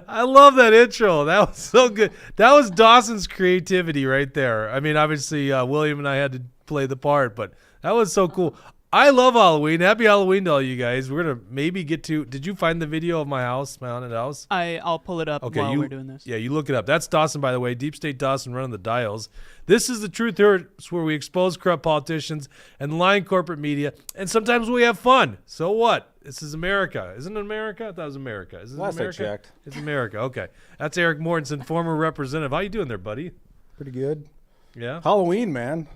I love that intro. That was so good. That was Dawson's creativity right there. I mean, obviously, William and I had to play the part, but that was so cool. I love Halloween. Happy Halloween to all you guys. We're going to maybe get to – did you find the video of my house, my haunted house? I'll pull it up while we're doing this. Yeah, you look it up. That's Dawson, by the way. Deep State Dawson running the dials. This is the Truth Hurts, where we expose corrupt politicians and lying corporate media, and sometimes we have fun. So what? This is America. Isn't it America? I thought it was America. Is it Last America? I checked. It's America. Okay. That's Eric Mortensen, former representative. How you doing there, buddy? Pretty good. Yeah? Halloween, man.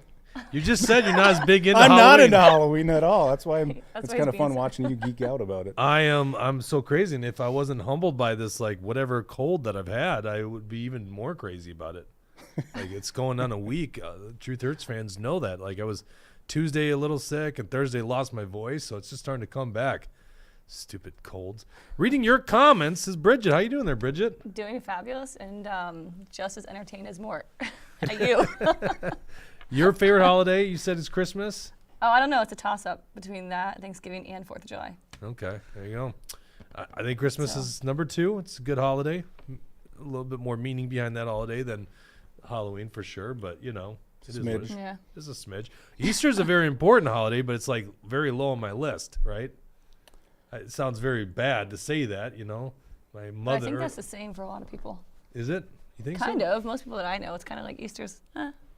You just said you're not as big into I'm Halloween. not into Halloween at all. That's why it's why kind he's of fun being watching you geek out about it. I'm so crazy, and if I wasn't humbled by this, like, whatever cold that I've had, I would be even more crazy about it. Like, it's going on a week. Truth Hurts fans know that. Like, I was Tuesday a little sick, and Thursday lost my voice, so it's just starting to come back. Stupid colds. Reading your comments is Bridget. How you doing there, Bridget? Doing fabulous and just as entertained as Mort. You. Your favorite holiday, you said, is Christmas? Oh, I don't know. It's a toss-up between that, Thanksgiving, and 4th of July. Okay, there you go. I think Christmas is number 2. It's a good holiday. A little bit more meaning behind that holiday than Halloween for sure, but, you know. It is what it is. Yeah. It's a smidge. Easter is a very important holiday, but it's like very low on my list, right? It sounds very bad to say that, you know. My mother. But I think that's the same for a lot of people. Is it? You think so? Kind of. Most people that I know, it's kind of like Easter's,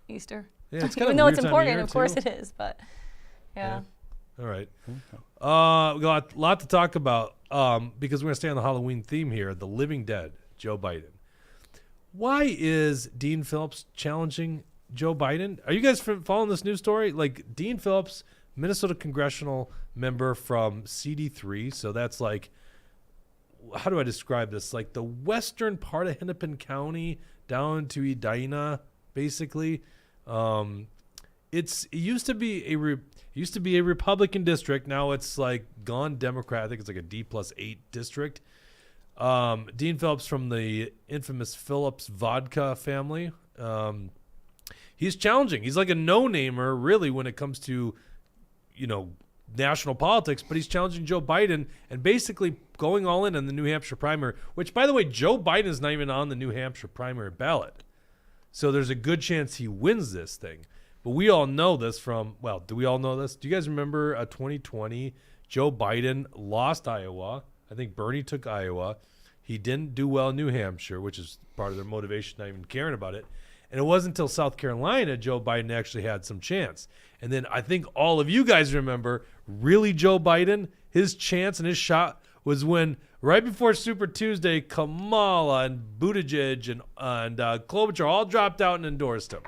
Easter. Yeah, it's kind Even of though weird it's time important, year, of course too. it is. But yeah. All right. We got a lot to talk about because we're going to stay on the Halloween theme here. The living dead, Joe Biden. Why is Dean Phillips challenging Joe Biden? Are you guys following this news story? Like, Dean Phillips, Minnesota congressional member from CD3. So that's like, how do I describe this? Like the western part of Hennepin County down to Edina, basically. It used to be a Republican district. Now it's like gone Democratic. It's like a D+8 district. Dean Phillips from the infamous Phillips vodka family. He's challenging. He's like a no-namer, really, when it comes to, you know, national politics. But he's challenging Joe Biden and basically going all in on the New Hampshire primary. Which, by the way, Joe Biden is not even on the New Hampshire primary ballot. So there's a good chance he wins this thing. But we all know this from, well, do we all know this? Do you guys remember 2020? Joe Biden lost Iowa. I think Bernie took Iowa. He didn't do well in New Hampshire, which is part of their motivation, not even caring about it. And it wasn't until South Carolina Joe Biden actually had some chance. And then I think all of you guys remember, really Joe Biden, his chance and his shot was when right before Super Tuesday, Kamala and Buttigieg and Klobuchar all dropped out and endorsed him.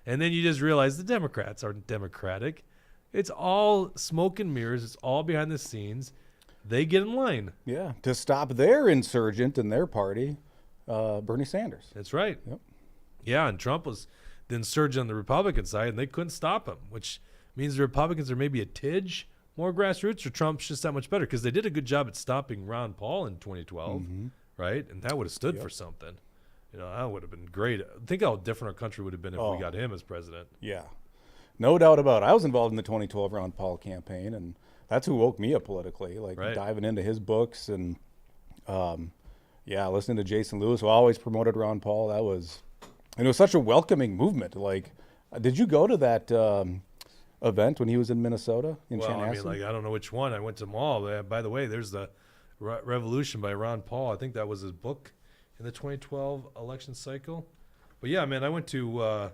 And then you just realize the Democrats aren't democratic. It's all smoke and mirrors. It's all behind the scenes. They get in line. Yeah, to stop their insurgent in their party, Bernie Sanders. That's right. Yep. Yeah, and Trump was the insurgent on the Republican side, and they couldn't stop him, which means the Republicans are maybe a tidge more grassroots, or Trump's just that much better, because they did a good job at stopping Ron Paul in 2012, right? And that would have stood for something. You know, that would have been great. Think how different our country would have been if we got him as president. Yeah, no doubt about it. I was involved in the 2012 Ron Paul campaign, and that's who woke me up politically, like diving into his books and, listening to Jason Lewis, who always promoted Ron Paul. That was, and it was such a welcoming movement. Like, did you go to that event when he was in Minnesota in Chanhassen? I mean, I don't know which one. I went to them all. By the way, there's the Revolution by Ron Paul. I think that was his book in the 2012 election cycle. But yeah, man, I went to,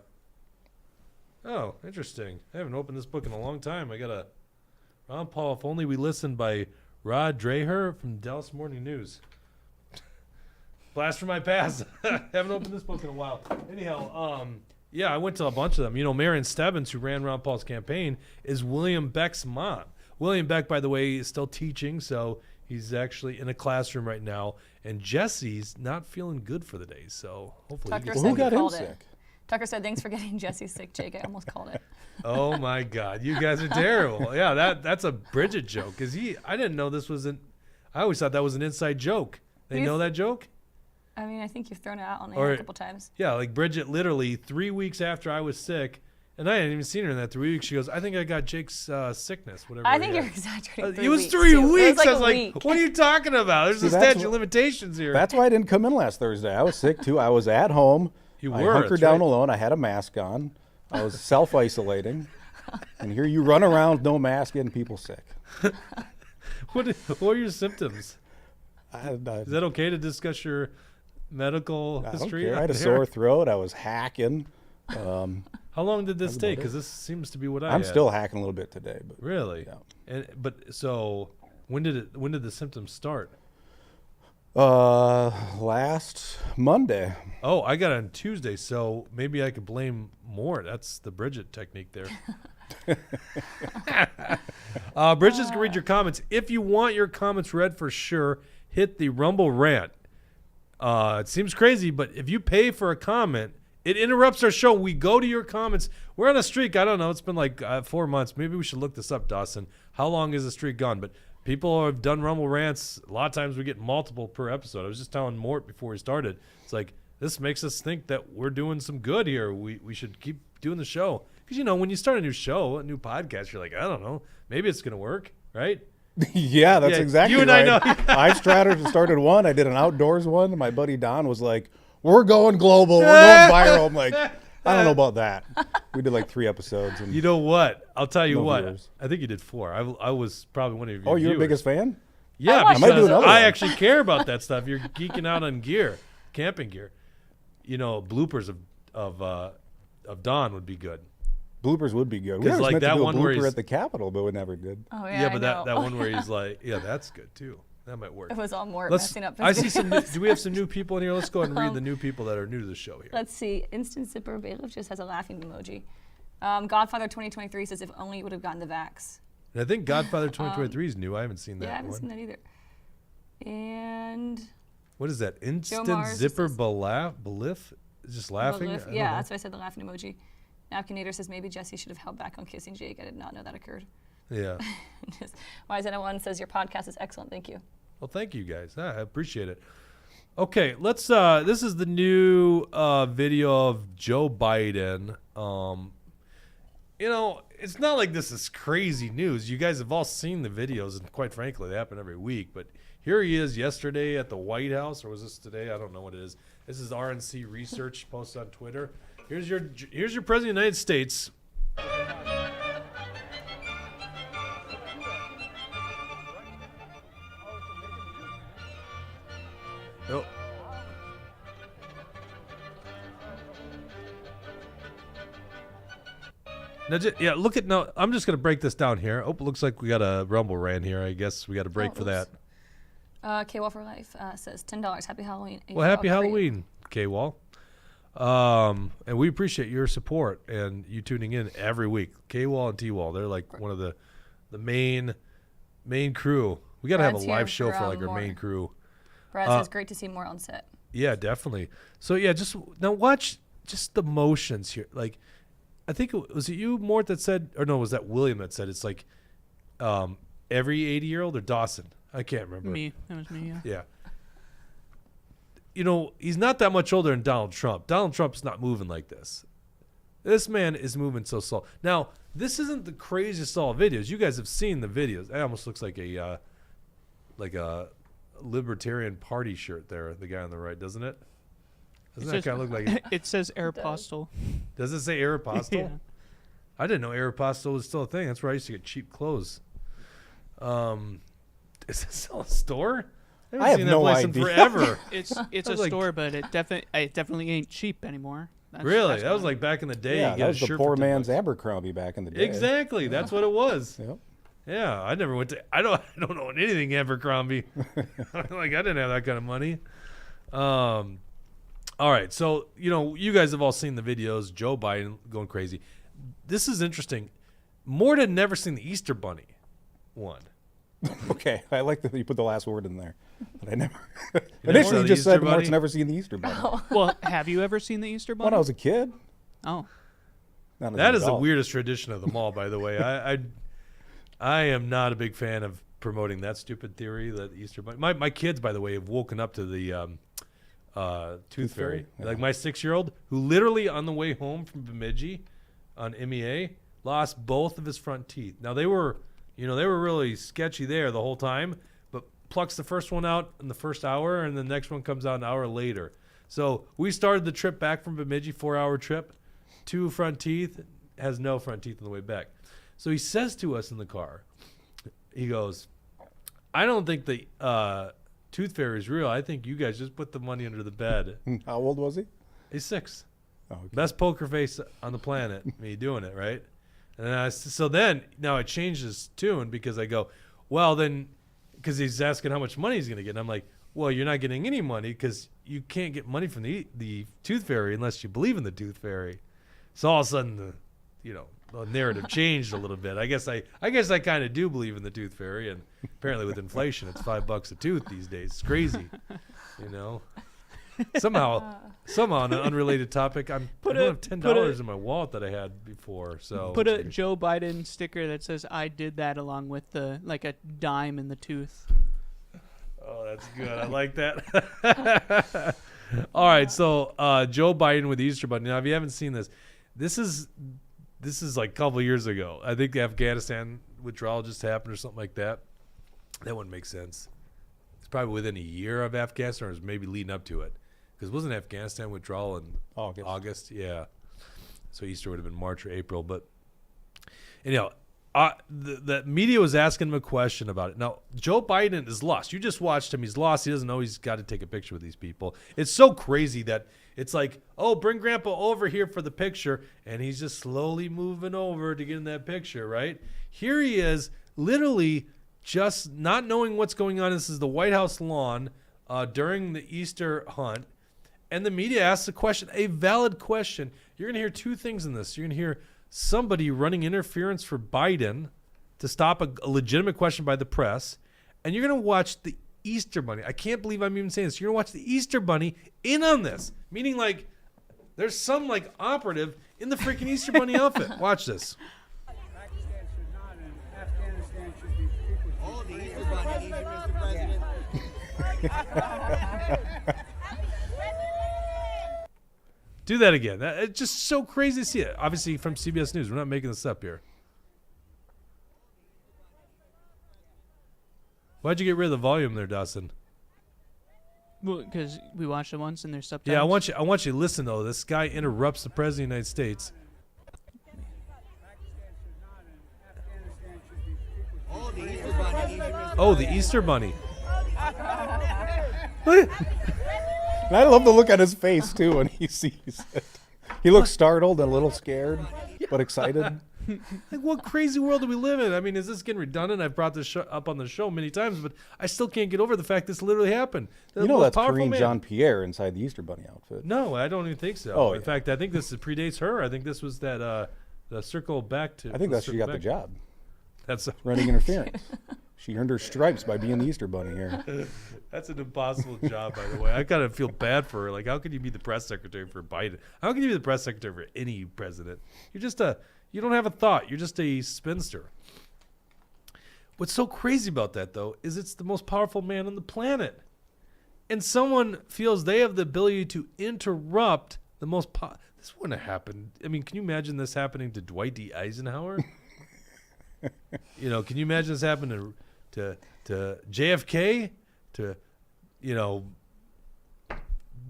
oh, interesting. I haven't opened this book in a long time. I got a Ron Paul, If Only We Listened by Rod Dreher from Dallas Morning News. Blast from my past. Haven't opened this book in a while. Anyhow, I went to a bunch of them. You know, Marion Stebbins, who ran Ron Paul's campaign, is William Beck's mom. William Beck, by the way, is still teaching, so he's actually in a classroom right now. And Jesse's not feeling good for the day, so hopefully he gets who got him sick? Tucker said, thanks for getting Jesse sick, Jake. I almost called it. Oh, my God. You guys are terrible. Yeah, that's a Bridget joke. Because I didn't know this was I always thought that was an inside joke. They know that joke? I mean, I think you've thrown it out on air a couple times. Yeah, like Bridget literally 3 weeks after I was sick And I hadn't even seen her in that 3 weeks. She goes, I think I got Jake's sickness, whatever. I think you're exaggerating. It was 3 weeks. Like I was like, what are you talking about? There's a statute of limitations here. That's why I didn't come in last Thursday. I was sick, too. I was at home. I hunkered down alone. I had a mask on. I was self-isolating. And here you run around with no mask getting people sick. What are your symptoms? Is that okay to discuss your medical history? I had a sore throat. I was hacking. How long did this take? Because this seems to be what I'm still hacking a little bit today. But really? Yeah. So when did the symptoms start? Last Monday. Oh, I got it on Tuesday, so maybe I could blame more. That's the Bridget technique there. Bridget's gonna read your comments. If you want your comments read for sure, hit the Rumble rant. It seems crazy, but if you pay for a comment, it interrupts our show. We go to your comments. We're on a streak. I don't know. It's been like 4 months. Maybe we should look this up, Dawson. How long is the streak gone? But people have done Rumble rants. A lot of times we get multiple per episode. I was just telling Mort before we started. It's like, this makes us think that we're doing some good here. We should keep doing the show. Because, when you start a new show, a new podcast, you're like, I don't know. Maybe it's going to work, right? Yeah, that's exactly you and right. I know. I've started one. I did an outdoors one. And my buddy Don was like, we're going global. We're going viral. I'm like, I don't know about that. We did like 3 episodes. And you know what? I'll tell you what. Viewers. I think you did 4. I was probably one of your Oh, you're viewers. the biggest fan? Yeah, I might do another I one. actually care about that stuff. You're geeking out on gear, camping gear. Bloopers of Don would be good. Bloopers would be good. We 'Cause always like meant that to do a one where blooper he's- at the Capitol, but we never did. Oh Yeah, but I know. that one where he's like, yeah, that's good too. That might work. It was all more Let's. messing up. I see some. Do we have some new people in here? Let's go ahead and read the new people that are new to the show here. Let's see. Instant Zipper Bailiff just has a laughing emoji. Godfather 2023 says, if only you would have gotten the vax. And I think Godfather 2023 is new. I haven't seen that Yeah, I haven't one. seen that either. And What is that? Instant Mars Zipper says- Beliff? Just laughing? I don't know. that's why I said the laughing emoji. Napkinator says, maybe Jesse should have held back on kissing Jake. I did not know that occurred. Yeah. YZN1 says, your podcast is excellent. Thank you. Well, thank you guys. I appreciate it. Okay, let's. This is the new video of Joe Biden. It's not like this is crazy news. You guys have all seen the videos, and quite frankly, they happen every week. But here he is yesterday at the White House, or was this today? I don't know what it is. This is RNC Research posted on Twitter. Here's your president of the United States. Oh. Now, look at now. I'm just gonna break this down here. Oh, it looks like we got a Rumble rant here. I guess we got a break for that. K-Wall for Life says $10. Happy Halloween. Well, happy Halloween, K-Wall. And we appreciate your support and you tuning in every week. K-Wall and T-Wall, they're like one of the main crew. We got to have a live show for like our main crew. Brad says, great to see more on set. Yeah, definitely. So yeah, just now watch just the motions here. Like, I think was it you, Mort, that said, or no, was that William that said it's like every 80-year-old or Dawson? I can't remember. Me. That was me, yeah. Yeah. He's not that much older than Donald Trump. Donald Trump's not moving like this. This man is moving so slow. Now, this isn't the craziest of all videos. You guys have seen the videos. It almost looks like a Libertarian Party shirt there, the guy on the right, doesn't it? Doesn't that kind of look like it? It says Aeropostale. Does it say Aeropostale? Yeah. I didn't know Aeropostale was still a thing. That's where I used to get cheap clothes. Is it still a store? I have seen no that place idea. in forever. It's a like- store, but it definitely ain't cheap anymmore. Really? That was like back in the day. Yeah, you get that a was the shirt poor for 10 man's bucks. Abercrombie back in the day. Exactly. That's what it was. Yep. Yeah, I never went to. I don't own anything Abercrombie. I didn't have that kind of money. All right, so you guys have all seen the videos. Joe Biden going crazy. This is interesting. Mort had never seen the Easter Bunny one. Okay, I like that you put the last word in there, but I never. never saw Initially, the you just Easter said Bunny? Mark's never seen the Easter Bunny. Well, have you ever seen the Easter Bunny? When I was a kid. Oh. Not as That an is the adult. weirdest tradition of them all, by the way. I am not a big fan of promoting that stupid theory that the Easter Bunny. My kids, by the way, have woken up to the Tooth Fairy. Fairy? Like my 6-year-old, who literally on the way home from Bemidji, on MEA, lost both of his front teeth. Now they were really sketchy there the whole time, but plucks the first one out in the first hour, and the next one comes out an hour later. So we started the trip back from Bemidji, 4-hour trip, 2 front teeth, has no front teeth on the way back. So he says to us in the car, he goes, I don't think the tooth fairy is real. I think you guys just put the money under the bed. How old was he? He's 6. Oh, okay. Best poker face on the planet, me doing it, right? And so then, now it changes tune because I go, well, then, because he's asking how much money he's going to get. And I'm like, well, you're not getting any money because you can't get money from the tooth fairy unless you believe in the tooth fairy. So all of a sudden, the narrative changed a little bit. I guess I kind of do believe in the tooth fairy, and apparently with inflation, it's $5 a tooth these days. It's crazy, Somehow, on an unrelated topic, I don't have $10 in my wallet that I had before. So put a Joe Biden sticker that says "I did that" along with a dime in the tooth. Oh, that's good. I like that. All right, so Joe Biden with the Easter Bunny. Now, if you haven't seen this is like a couple of years ago. I think the Afghanistan withdrawal just happened or something like that. That wouldn't make sense. It's probably within a year of Afghanistan, or it was maybe leading up to it. Because wasn't Afghanistan withdrawal in August? Yeah. So Easter would have been March or April. But, the media was asking him a question about it. Now, Joe Biden is lost. You just watched him. He's lost. He doesn't know he's got to take a picture with these people. It's so crazy that it's like, oh, bring Grandpa over here for the picture. And he's just slowly moving over to get in that picture, right? Here he is, literally just not knowing what's going on. This is the White House lawn during the Easter hunt. And the media asks a question, a valid question. You're going to hear 2 things in this. You're going to hear somebody running interference for Biden to stop a legitimate question by the press. And you're going to watch the Easter Bunny. I can't believe I'm even saying this. You're going to watch the Easter Bunny in on this. Meaning there's some operative in the freaking Easter Bunny outfit. Watch this. Oh, the Easter Bunny, Mr. President. Do that again. It's just so crazy to see it. Obviously from CBS News. We're not making this up here. Why'd you get rid of the volume there, Dawson? Well, because we watched it once and there's subtitles. Yeah, I want you to listen, though. This guy interrupts the President of the United States. Oh, the Easter Bunny. And I love the look on his face, too, when he sees it. He looks startled and a little scared, but excited. What crazy world do we live in? I mean, is this getting redundant? I've brought this up on the show many times, but I still can't get over the fact this literally happened. That's Karine Jean-Pierre inside the Easter Bunny outfit. No, I don't even think so. Oh, in fact, I think this predates her. I think this was that the circle back to. I think she got the job. That's running interference. She earned her stripes by being the Easter Bunny here. That's an impossible job, by the way. I kind of feel bad for her. How could you be the press secretary for Biden? How can you be the press secretary for any president? You're just you don't have a thought. You're just a spinster. What's so crazy about that, though, is it's the most powerful man on the planet. And someone feels they have the ability to interrupt the most this wouldn't have happened. I mean, can you imagine this happening to Dwight D. Eisenhower? Can you imagine this happening to JFK, to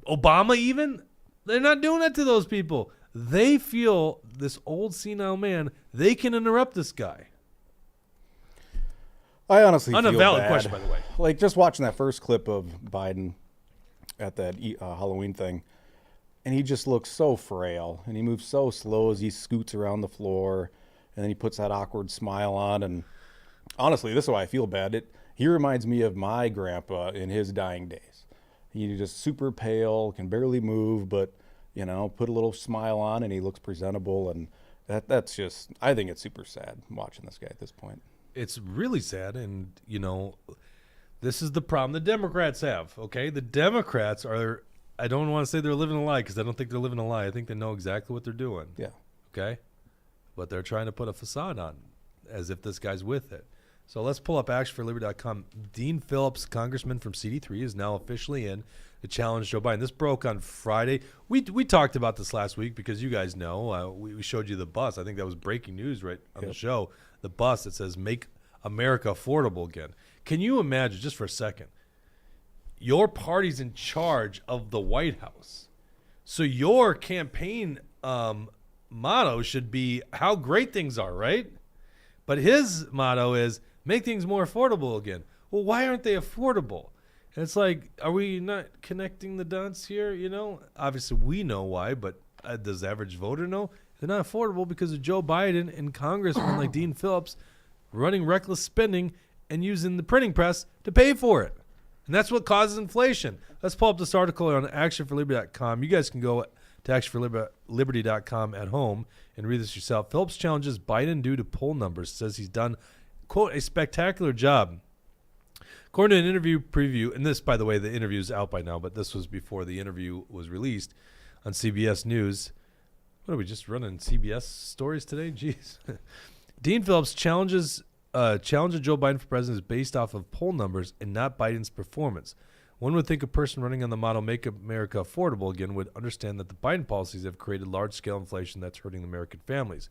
Obama even? They're not doing that to those people. They feel this old senile man, they can interrupt this guy. I honestly on a feel valid bad. question, by the way. Just watching that first clip of Biden at that Halloween thing, and he just looks so frail, and he moves so slow as he scoots around the floor, and then he puts that awkward smile on, and honestly, this is why I feel bad. He reminds me of my grandpa in his dying days. He's just super pale, can barely move, but put a little smile on, and he looks presentable, and that's just, I think it's super sad watching this guy at this point. It's really sad, and this is the problem the Democrats have. Okay, the Democrats are. I don't want to say they're living a lie because I don't think they're living a lie. I think they know exactly what they're doing. Yeah. Okay, but they're trying to put a facade on, as if this guy's with it. So let's pull up actionforliberty.com. Dean Phillips, congressman from CD3, is now officially in to challenge Joe Biden. This broke on Friday. We talked about this last week because you guys know. We showed you the bus. I think that was breaking news right on the show. The bus that says "Make America Affordable Again." Can you imagine, just for a second, your party's in charge of the White House. So your campaign motto should be how great things are, right? But his motto is make things more affordable again. Well, why aren't they affordable? And it's like, are we not connecting the dots here? You know, obviously we know why, but does the average voter know? They're not affordable because of Joe Biden and congressmen like Dean Phillips running reckless spending and using the printing press to pay for it. And that's what causes inflation. Let's pull up this article on actionforliberty.com. You guys can go to actionforliberty.com at home and read this yourself. Phillips challenges Biden due to poll numbers, says he's done, quote, a spectacular job. According to an interview preview, and this, by the way, the interview is out by now, but this was before the interview was released on CBS News. What are we, just running CBS stories today? Jeez. Dean Phillips challenge of Joe Biden for president is based off of poll numbers and not Biden's performance. One would think a person running on the motto "Make America Affordable Again" would understand that the Biden policies have created large-scale inflation that's hurting American families.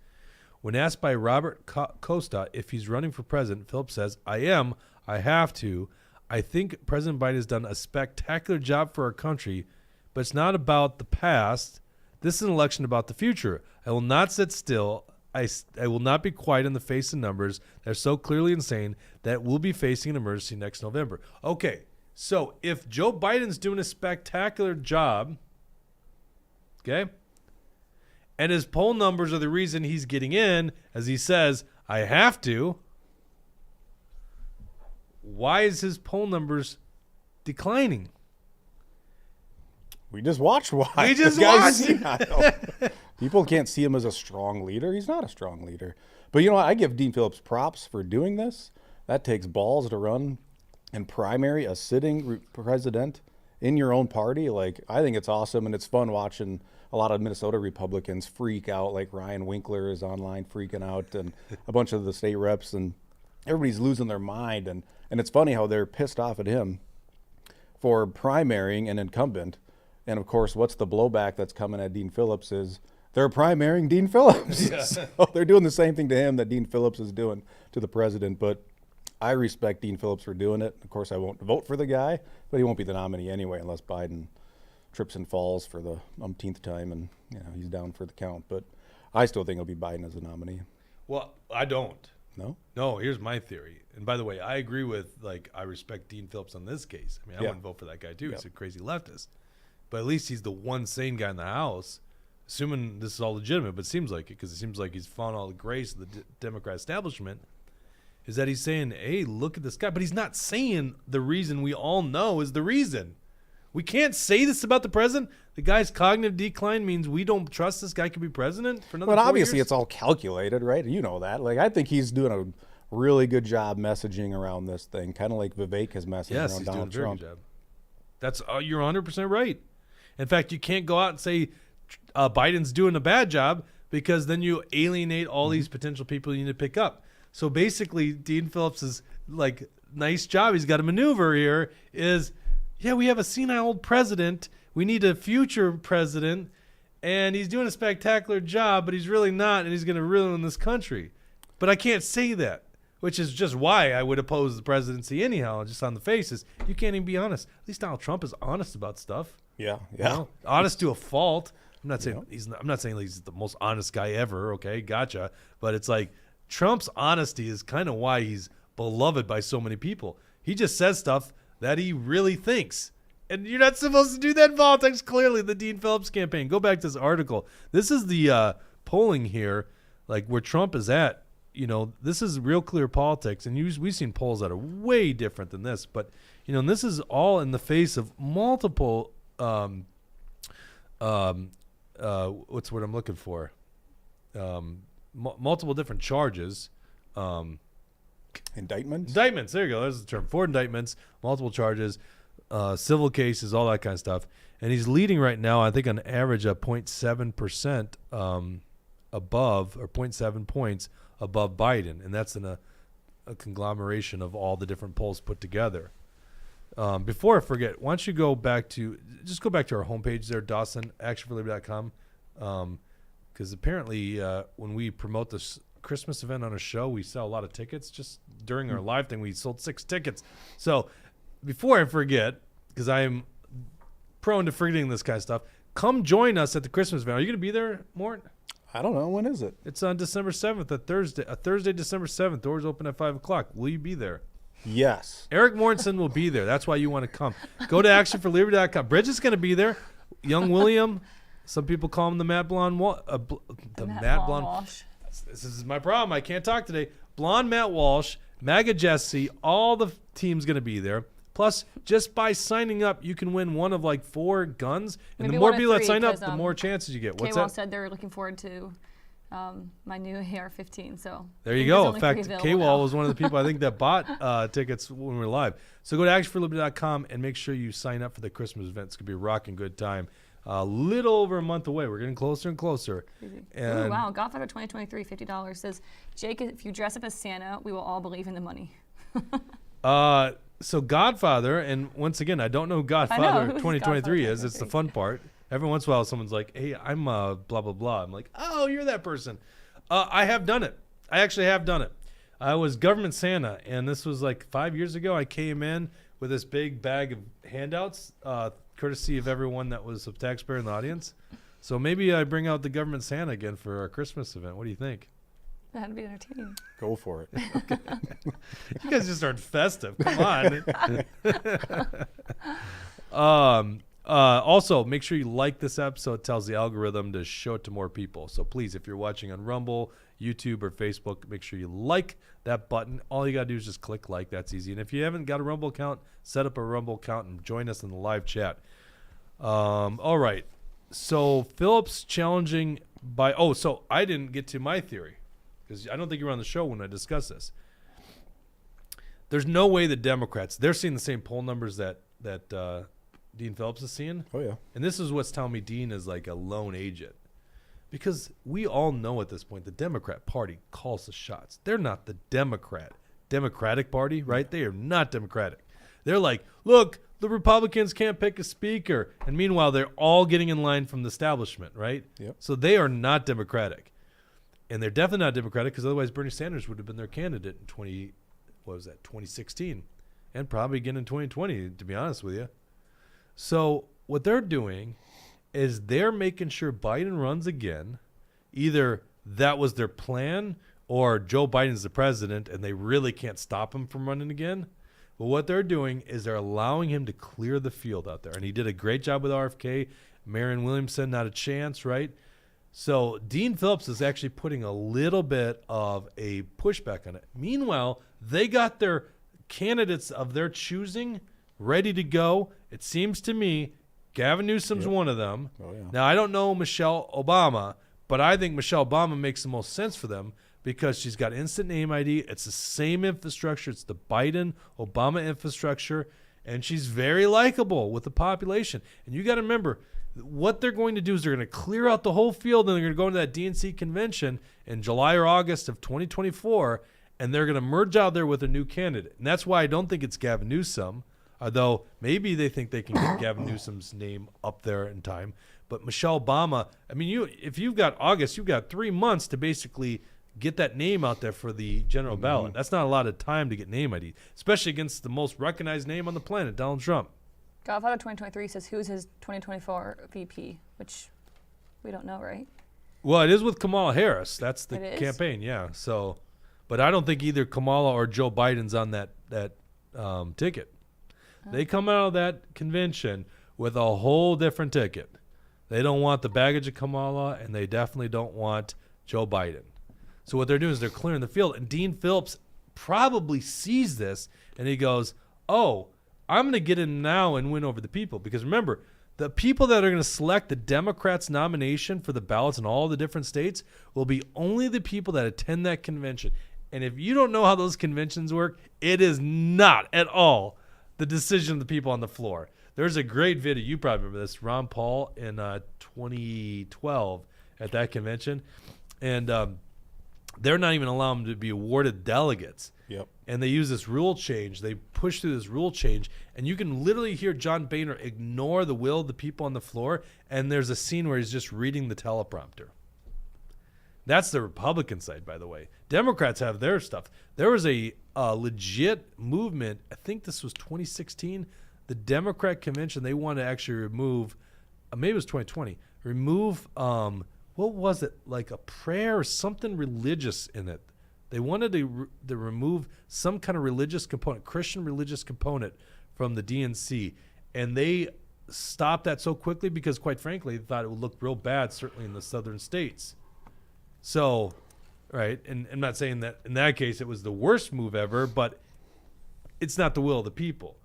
When asked by Robert Costa if he's running for president, Phillips says, "I am. I have to. I think President Biden has done a spectacular job for our country, but it's not about the past. This is an election about the future. I will not sit still. I will not be quiet in the face of numbers that are so clearly insane that we'll be facing an emergency next November." Okay, so if Joe Biden's doing a spectacular job, okay, and his poll numbers are the reason he's getting in, as he says, "I have to," why is his poll numbers declining? We just watched why. We just This guy's watched. senile. People can't see him as a strong leader. He's not a strong leader. But you know what? I give Dean Phillips props for doing this. That takes balls to run and primary a sitting president in your own party. Like, I think it's awesome, and it's fun watching a lot of Minnesota Republicans freak out. Like Ryan Winkler is online freaking out, and a bunch of the state reps, and everybody's losing their mind. And it's funny how they're pissed off at him for primarying an incumbent. And of course, what's the blowback that's coming at Dean Phillips is they're primarying Dean Phillips. Yeah. So they're doing the same thing to him that Dean Phillips is doing to the president. But I respect Dean Phillips for doing it. Of course, I won't vote for the guy, but he won't be the nominee anyway unless Biden trips and falls for the umpteenth time and he's down for the count. But I still think it'll be Biden as the nominee. Well, I don't. No? No, here's my theory. And by the way, I agree with, I respect Dean Phillips on this case. I mean, I wouldn't vote for that guy, too. He's a crazy leftist. But at least he's the one sane guy in the House, assuming this is all legitimate, but it seems like it, because it seems like he's found all the grace of the Democrat establishment, is that he's saying, hey, look at this guy. But he's not saying the reason we all know is the reason. We can't say this about the president. The guy's cognitive decline means we don't trust this guy could be president for another 4 years. But obviously it's all calculated, right? You know that. Like, I think he's doing a really good job messaging around this thing, kind of like Vivek has messaged around Donald Trump. Yes, he's doing a very good job. That's you're 100% right. In fact, you can't go out and say Biden's doing a bad job, because then you alienate all these potential people you need to pick up. So basically, Dean Phillips's nice job he's got to maneuver here is, we have a senile old president. We need a future president, and he's doing a spectacular job, but he's really not, and he's going to ruin this country. But I can't say that, which is just why I would oppose the presidency anyhow, just on the faces. You can't even be honest. At least Donald Trump is honest about stuff. Yeah. You know? Honest to a fault. I'm not saying I'm not saying he's the most honest guy ever. Okay, gotcha. But it's like Trump's honesty is kind of why he's beloved by so many people. He just says stuff that he really thinks. And you're not supposed to do that in politics, clearly, the Dean Phillips campaign. Go back to this article. This is the polling here, where Trump is at. This is real clear politics. And we've seen polls that are way different than this. But, and this is all in the face of multiple, what's the word I'm looking for? Multiple different charges. Indictments? Indictments. There you go. There's the term. 4 indictments, multiple charges, civil cases, all that kind of stuff. And he's leading right now, I think, on average, 0.7% above, or 0.7 points above Biden. And that's in a a conglomeration of all the different polls put together. Before I forget, why don't you go back to our homepage there, Dawson, actionforliberty.com. Because apparently when we promote this Christmas event on a show, we sell a lot of tickets. Just during our live thing, we sold 6 tickets. So before I forget, because I am prone to forgetting this kind of stuff, come join us at the Christmas event. Are you going to be there, Mort? I don't know. When is it? It's on December 7th, Thursday, December 7th. Doors open at 5 o'clock. Will you be there? Yes. Eric Mortensen will be there. That's why you want to come. Go to actionforliberty.com. Bridget's going to be there. Young William. Some people call him the Matt Blonde. The Matt Blonde. Walsh. This is my problem. I can't talk today. Blonde Matt Walsh, MAGA Jesse, all the team's going to be there. Plus, just by signing up, you can win one of like 4 guns. And Maybe the more one of people that 3, sign up, 'cause, the more chances you get. What's K-Wall that? said they're looking forward to my new AR-15. So There you there's go. only In 3 fact, available K-Wall now. was one of the people I think that bought tickets when we were live. So go to actionforliberty.com and make sure you sign up for the Christmas event. It's going to be a rocking good time. A little over a month away. We're getting closer and closer. Ooh, And wow. Godfather 2023, $50 says, Jake, if you dress up as Santa, we will all believe in the money. so Godfather, and once again, I don't know who Godfather who's 2023 Godfather is. It's the fun part. Every once in a while, someone's like, hey, I'm blah, blah, blah. I'm like, oh, you're that person. I have done it. I actually have done it. I was government Santa, and this was like 5 years ago. I came in with this big bag of handouts, courtesy of everyone that was a taxpayer in the audience. So maybe I bring out the government Santa again for our Christmas event. What do you think? That'd be entertaining. Go for it. You guys just aren't festive. Come on. Also, make sure you like this episode. It tells the algorithm to show it to more people. So please, if you're watching on Rumble, YouTube, or Facebook, make sure you like that button. All you got to do is just click like. That's easy. And if you haven't got a Rumble account, set up a Rumble account and join us in the live chat. All right. So Phillips challenging by... Oh, so I didn't get to my theory because I don't think you were on the show when I discussed this. There's no way the Democrats, they're seeing the same poll numbers that Dean Phillips is seeing. Oh, yeah. And this is what's telling me Dean is like a lone agent. Because we all know at this point the Democrat Party calls the shots. They're not the Democratic Party, right? They are not Democratic. They're like, look, the Republicans can't pick a speaker. And meanwhile, they're all getting in line from the establishment, right? Yep. So they are not Democratic. And they're definitely not Democratic because otherwise Bernie Sanders would have been their candidate in 2016. And probably again in 2020, to be honest with you. So what they're doing is they're making sure Biden runs again. Either that was their plan or Joe Biden's the president and they really can't stop him from running again. But what they're doing is they're allowing him to clear the field out there. And he did a great job with RFK. Marianne Williamson, not a chance, right? So Dean Phillips is actually putting a little bit of a pushback on it. Meanwhile, they got their candidates of their choosing ready to go. It seems to me Gavin Newsom's one of them. Oh, yeah. Now, I don't know Michelle Obama, but I think Michelle Obama makes the most sense for them because she's got instant name ID. It's the same infrastructure. It's the Biden-Obama infrastructure, and she's very likable with the population. And you got to remember, what they're going to do is they're going to clear out the whole field, and they're going to go into that DNC convention in July or August of 2024, and they're going to merge out there with a new candidate. And that's why I don't think it's Gavin Newsom, although maybe they think they can get Gavin Newsom's name up there in time. But Michelle Obama, I mean, if you've got August, you've got 3 months to basically get that name out there for the general ballot. That's not a lot of time to get name ID, especially against the most recognized name on the planet, Donald Trump. Godfather 2023 says, who's his 2024 VP? Which we don't know, right? Well, it is with Kamala Harris. That's the It is? campaign, yeah. So, but I don't think either Kamala or Joe Biden's on that ticket. They come out of that convention with a whole different ticket. They don't want the baggage of Kamala, and they definitely don't want Joe Biden. So what they're doing is they're clearing the field. And Dean Phillips probably sees this, and he goes, oh, I'm going to get in now and win over the people. Because remember, the people that are going to select the Democrats' nomination for the ballots in all the different states will be only the people that attend that convention. And if you don't know how those conventions work, it is not at all the decision of the people on the floor. There's a great video. You probably remember this. Ron Paul in 2012 at that convention. And they're not even allowing them to be awarded delegates. Yep. And they use this rule change. They push through this rule change, and you can literally hear John Boehner ignore the will of the people on the floor, and there's a scene where he's just reading the teleprompter. That's the Republican side, by the way. Democrats have their stuff. There was a legit movement, I think this was 2016, the Democrat convention, they wanted to actually remove, maybe it was 2020, remove, what was it, like a prayer or something religious in it. They wanted to remove some kind of religious component, Christian religious component from the DNC. And they stopped that so quickly because, quite frankly, they thought it would look real bad, certainly in the southern states. So, right, and I'm not saying that in that case it was the worst move ever, but it's not the will of the people.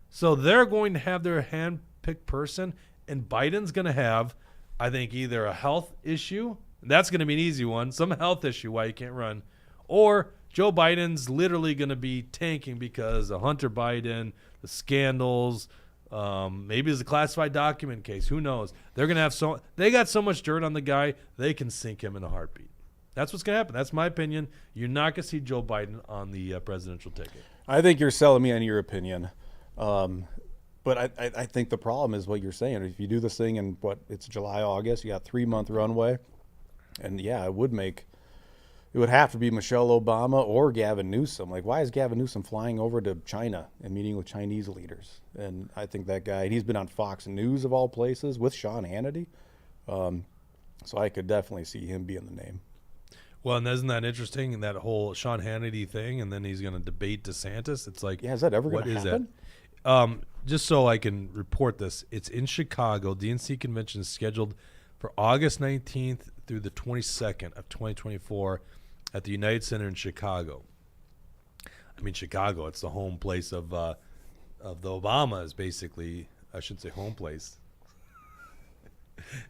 So they're going to have their hand-picked person, and Biden's going to have, I think, either a health issue, and that's going to be an easy one, some health issue why you can't run, or Joe Biden's literally going to be tanking because of Hunter Biden, the scandals, maybe it's a classified document case. Who knows? They're going to have they got so much dirt on the guy, they can sink him in a heartbeat. That's what's going to happen. That's my opinion. You're not going to see Joe Biden on the presidential ticket. I think you're selling me on your opinion. But I think the problem is what you're saying. If you do this thing in it's July, August, you got 3-month runway. And yeah, it would have to be Michelle Obama or Gavin Newsom. Like, why is Gavin Newsom flying over to China and meeting with Chinese leaders? And I think that guy, he's been on Fox News of all places with Sean Hannity. So I could definitely see him being the name. Well, and isn't that interesting, that whole Sean Hannity thing, and then he's going to debate DeSantis? It's like, yeah, is that ever going to happen? That? Just so I can report this, it's in Chicago. DNC convention is scheduled for August 19th through the 22nd of 2024 at the United Center in Chicago. I mean, Chicago, it's the home place of the Obamas, basically. I shouldn't say home place.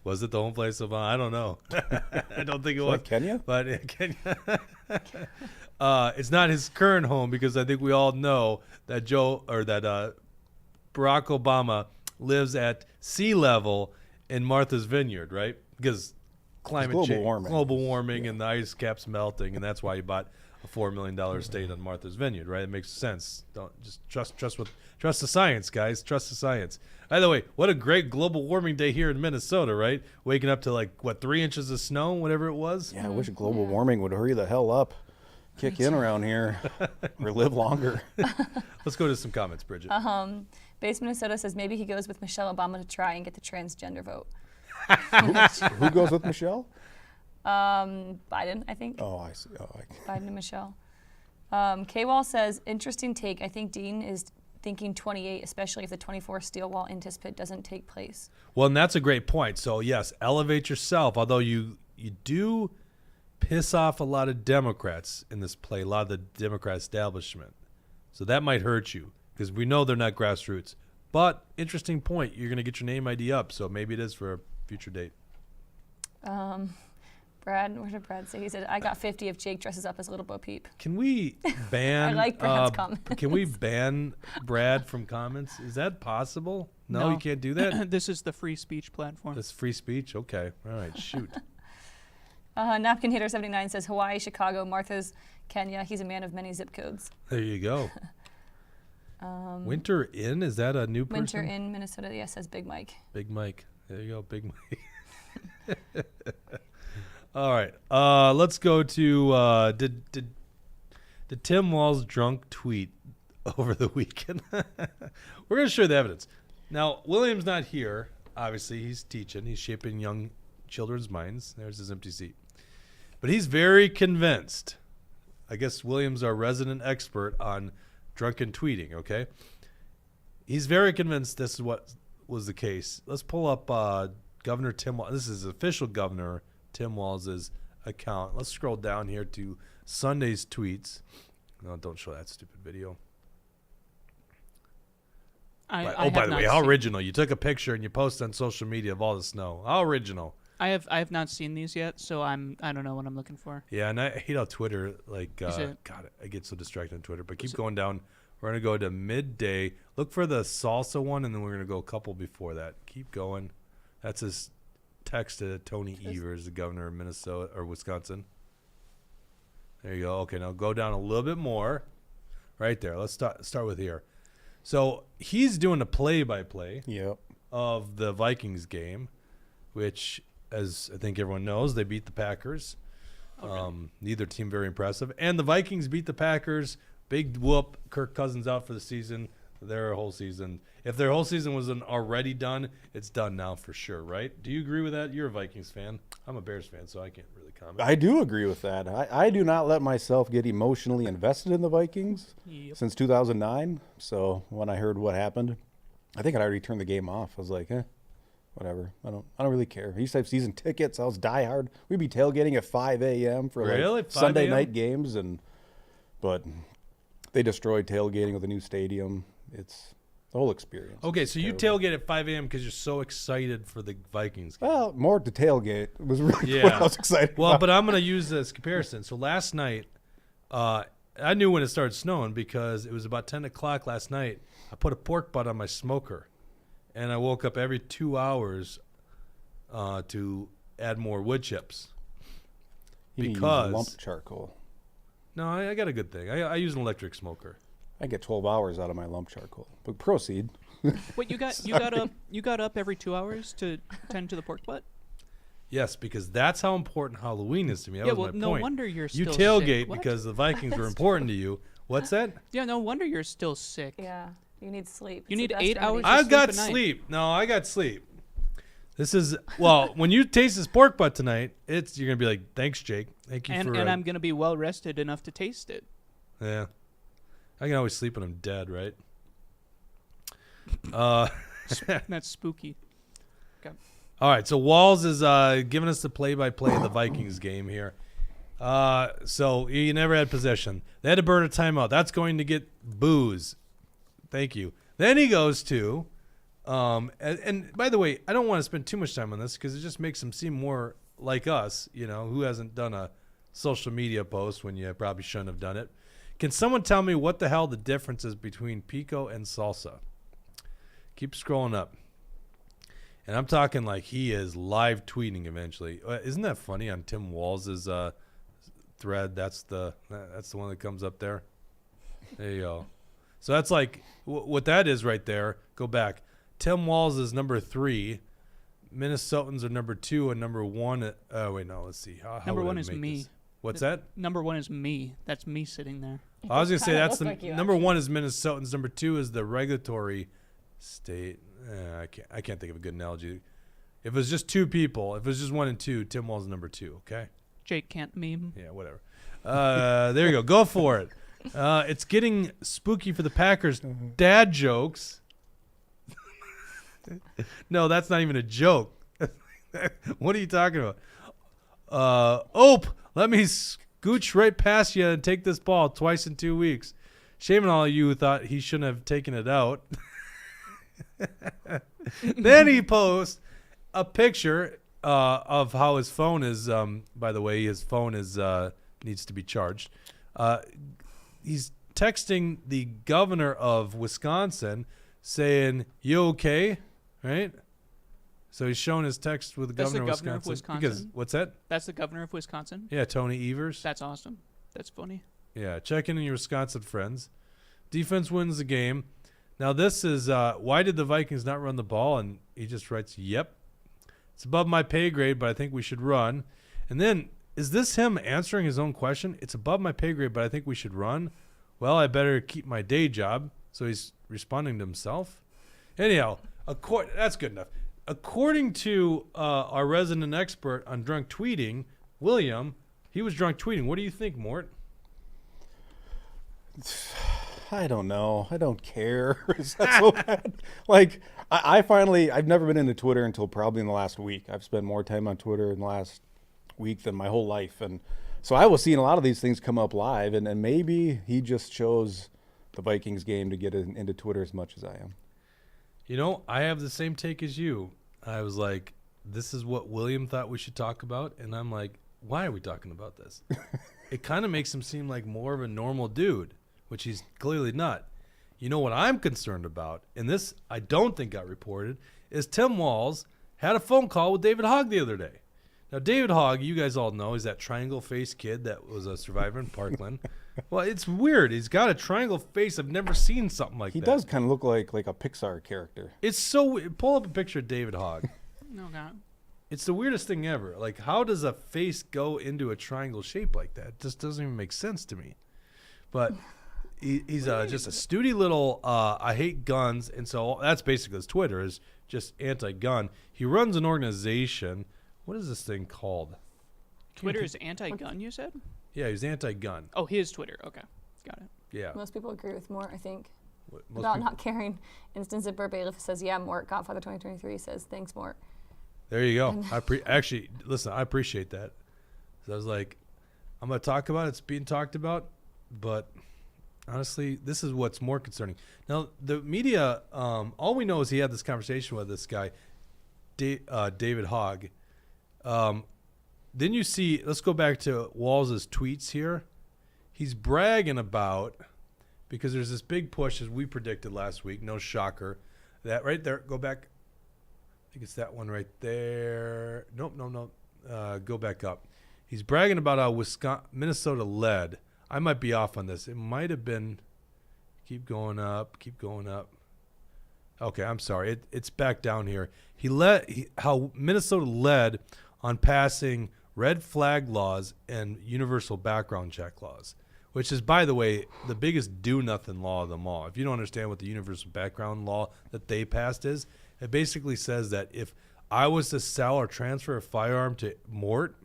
Was it the home place of? I don't know. I don't think it was. Like Kenya? But Kenya. It's not his current home because I think we all know that Barack Obama lives at sea level in Martha's Vineyard, right? Because climate change, global warming, and the ice caps melting, and that's why he bought a $4 million estate on Martha's Vineyard, right? It makes sense. Don't just trust the science, guys. Trust the science. By the way, what a great global warming day here in Minnesota, right? Waking up to 3 inches of snow, whatever it was. Yeah, I wish global warming would hurry the hell up, kick in around here, or live longer. Let's go to some comments, Bridget. Base Minnesota says maybe he goes with Michelle Obama to try and get the transgender vote. Who goes with Michelle? Biden, I think. Oh, I see. Biden and Michelle. K-Wall says, interesting take. I think Dean is thinking 28, especially if the 24 steel wall anticipate doesn't take place. Well, and that's a great point. So, yes, elevate yourself, although you do piss off a lot of Democrats in this play, a lot of the Democrat establishment. So that might hurt you because we know they're not grassroots. But interesting point. You're going to get your name ID up, so maybe it is for a future date. Brad, where did Brad say? He said, I got 50 if Jake dresses up as Little Bo Peep. Can we ban? I like Brad's comments. Can we ban Brad from comments? Is that possible? No, you can't do that? This is the free speech platform. That's free speech? Okay. All right. Shoot. Napkin Hitter 79 says, Hawaii, Chicago, Martha's, Kenya. He's a man of many zip codes. There you go. Winter Inn? Is that a new person? Winter Inn, Minnesota. Yes, says Big Mike. Big Mike. There you go, Big Mike. All right. Let's go to did Tim Walz drunk tweet over the weekend? We're going to show you the evidence. Now, William's not here. Obviously, he's teaching. He's shaping young children's minds. There's his empty seat. But he's very convinced. I guess William's our resident expert on drunken tweeting, okay? He's very convinced this is what was the case. Let's pull up Governor Tim Walz. This is official Governor Tim Walz's account. Let's scroll down here to Sunday's tweets. No, don't show that stupid video. By the way, how original. You took a picture and you posted on social media of all the snow. How original. I have not seen these yet, so I don't know what I'm looking for. Yeah, and I hate how Twitter, God, I get so distracted on Twitter. But keep going down. We're going to go to midday. Look for the salsa one, and then we're going to go a couple before that. Keep going. That's his text to Tony Evers, the governor of Minnesota or Wisconsin. There you go. Okay, now go down a little bit more. right there. Let's start with here. So he's doing a play-by-play Yep. of the Vikings game, which, as I think everyone knows, they beat the Packers. Neither team very impressive. And the Vikings beat the Packers. Big whoop. Kirk Cousins out for the season. Their whole season. If their whole season wasn't already done, it's done now for sure, right? Do you agree with that? You're a Vikings fan. I'm a Bears fan, so I can't really comment. I do agree with that. I do not let myself get emotionally invested in the Vikings since 2009. So when I heard what happened, I think I'd already turned the game off. I was like, whatever. I don't really care. I used to have season tickets. I was diehard. We'd be tailgating at 5 a.m. for Really? 5 Sunday a.m.? night games, but they destroyed tailgating with a new stadium. It's the whole experience. Okay, so you terrible. tailgate at 5 a.m. because you're so excited for the Vikings game. Well, more to tailgate was really Yeah. what I was excited Well, about. but I'm going to use this comparison. So last night, I knew when it started snowing because it was about 10 o'clock last night. I put a pork butt on my smoker, and I woke up every 2 hours to add more wood chips. You need to use because- lump charcoal. No, I got a good thing. I use an electric smoker. I get 12 hours out of my lump charcoal. But proceed. What you got up every 2 hours to tend to the pork butt? Yes, because that's how important Halloween is to me. That Yeah, was well, my no point. wonder you're You still tailgate sick. What? because the Vikings were important to you. What's that? Yeah, no wonder you're still sick. Yeah, you need sleep. You It's the need best 8 hours remedy. I- I've got sleep at night. sleep. No, I got sleep. This is when you taste this pork butt tonight, you're gonna be like, "Thanks, Jake. Thank you And for." I'm gonna be well rested enough to taste it. Yeah, I can always sleep when I'm dead, right? That's spooky. All right, so Walz is giving us the play-by-play of the Vikings game here. So you never had possession. They had to burn a timeout. That's going to get booze. Thank you. Then he goes to, and by the way, I don't want to spend too much time on this because it just makes him seem more like us, who hasn't done a social media post when you probably shouldn't have done it. Can someone tell me what the hell the difference is between pico and salsa? Keep scrolling up. And I'm talking like he is live tweeting eventually. Isn't that funny on Tim Walz's thread? That's the one that comes up there. There you go. So that's like what that is right there. Go back. Tim Walz is number 3. Minnesotans are number 2 and number 1. Oh wait, no. Let's see. How Number would I 1 is make me. this? What's that? Number 1 is me. That's me sitting there. I was gonna say kinda that's the look like you, number actually. 1 is Minnesotans. Number 2 is the regulatory state. I can't think of a good analogy. If it was just 2 people, if it was just 1 and 2, Tim Walz is number 2. Okay. Jake can't meme. Yeah, whatever. There you go. Go for it. It's getting spooky for the Packers. Dad jokes. No, that's not even a joke. What are you talking about? Let me scooch right past you and take this ball twice in 2 weeks. Shame on all of you who thought he shouldn't have taken it out. Then he posts a picture of how his phone is. By the way, his phone is needs to be charged. He's texting the governor of Wisconsin, saying, "You okay?" Right. So he's showing his text with the That's the governor, governor of Because Wisconsin? what's that? That's the governor of Wisconsin. Yeah, Tony Evers. That's awesome. That's funny. Yeah, check in on your Wisconsin friends. Defense wins the game. Now this is why did the Vikings not run the ball? And he just writes, "Yep, it's above my pay grade, but I think we should run." And then is this him answering his own question? It's above my pay grade, but I think we should run. Well, I better keep my day job. So he's responding to himself. Anyhow, that's good enough. According to our resident expert on drunk tweeting, William, he was drunk tweeting. What do you think, Mort? I don't know. I don't care. Is that so bad? Like, I've never been into Twitter until probably in the last week. I've spent more time on Twitter in the last week than my whole life. And so I was seeing a lot of these things come up live, and maybe he just chose the Vikings game to get into Twitter as much as I am. I have the same take as you. I was like, this is what William thought we should talk about. And I'm like, why are we talking about this? It kind of makes him seem like more of a normal dude, which he's clearly not. You know what I'm concerned about, and this I don't think got reported, is Tim Walz had a phone call with David Hogg the other day. Now, David Hogg, you guys all know, is that triangle-faced kid that was a survivor in Parkland. Well, it's weird. He's got a triangle face. I've never seen something like He that. does kind of look like a Pixar character. It's so pull up a picture of David Hogg. No, God. It's the weirdest thing ever. Like, how does a face go into a triangle shape like that? It just doesn't even make sense to me. But he's just a snooty little, I hate guns. And so that's basically his Twitter is just anti-gun. He runs an organization. What is this thing called? Twitter is anti-gun, you said? Yeah, he's anti-gun. Oh, his Twitter. Okay. Got it. Yeah. Most people agree with Mort, I think. Most About people- not caring. Instance at Burt Bailiff says, yeah, Mort. Godfather 2023 says, thanks, Mort. There you go. Actually, listen, I appreciate that. So I was like, I'm going to talk about it. It's being talked about. But honestly, this is what's more concerning. Now, the media, all we know is he had this conversation with this guy, David Hogg. Then you see, let's go back to Walz's tweets here. He's bragging about, because there's this big push, as we predicted last week, no shocker, that right there, go back. I think it's that one right there. Nope, no. Go back up. He's bragging about how Minnesota led. I might be off on this. It might have been, keep going up. Okay, I'm sorry. It's back down here. How Minnesota led on passing red flag laws and universal background check laws, which is, by the way, the biggest do-nothing law of them all. If you don't understand what the universal background law that they passed is, it basically says that if I was to sell or transfer a firearm to Mort,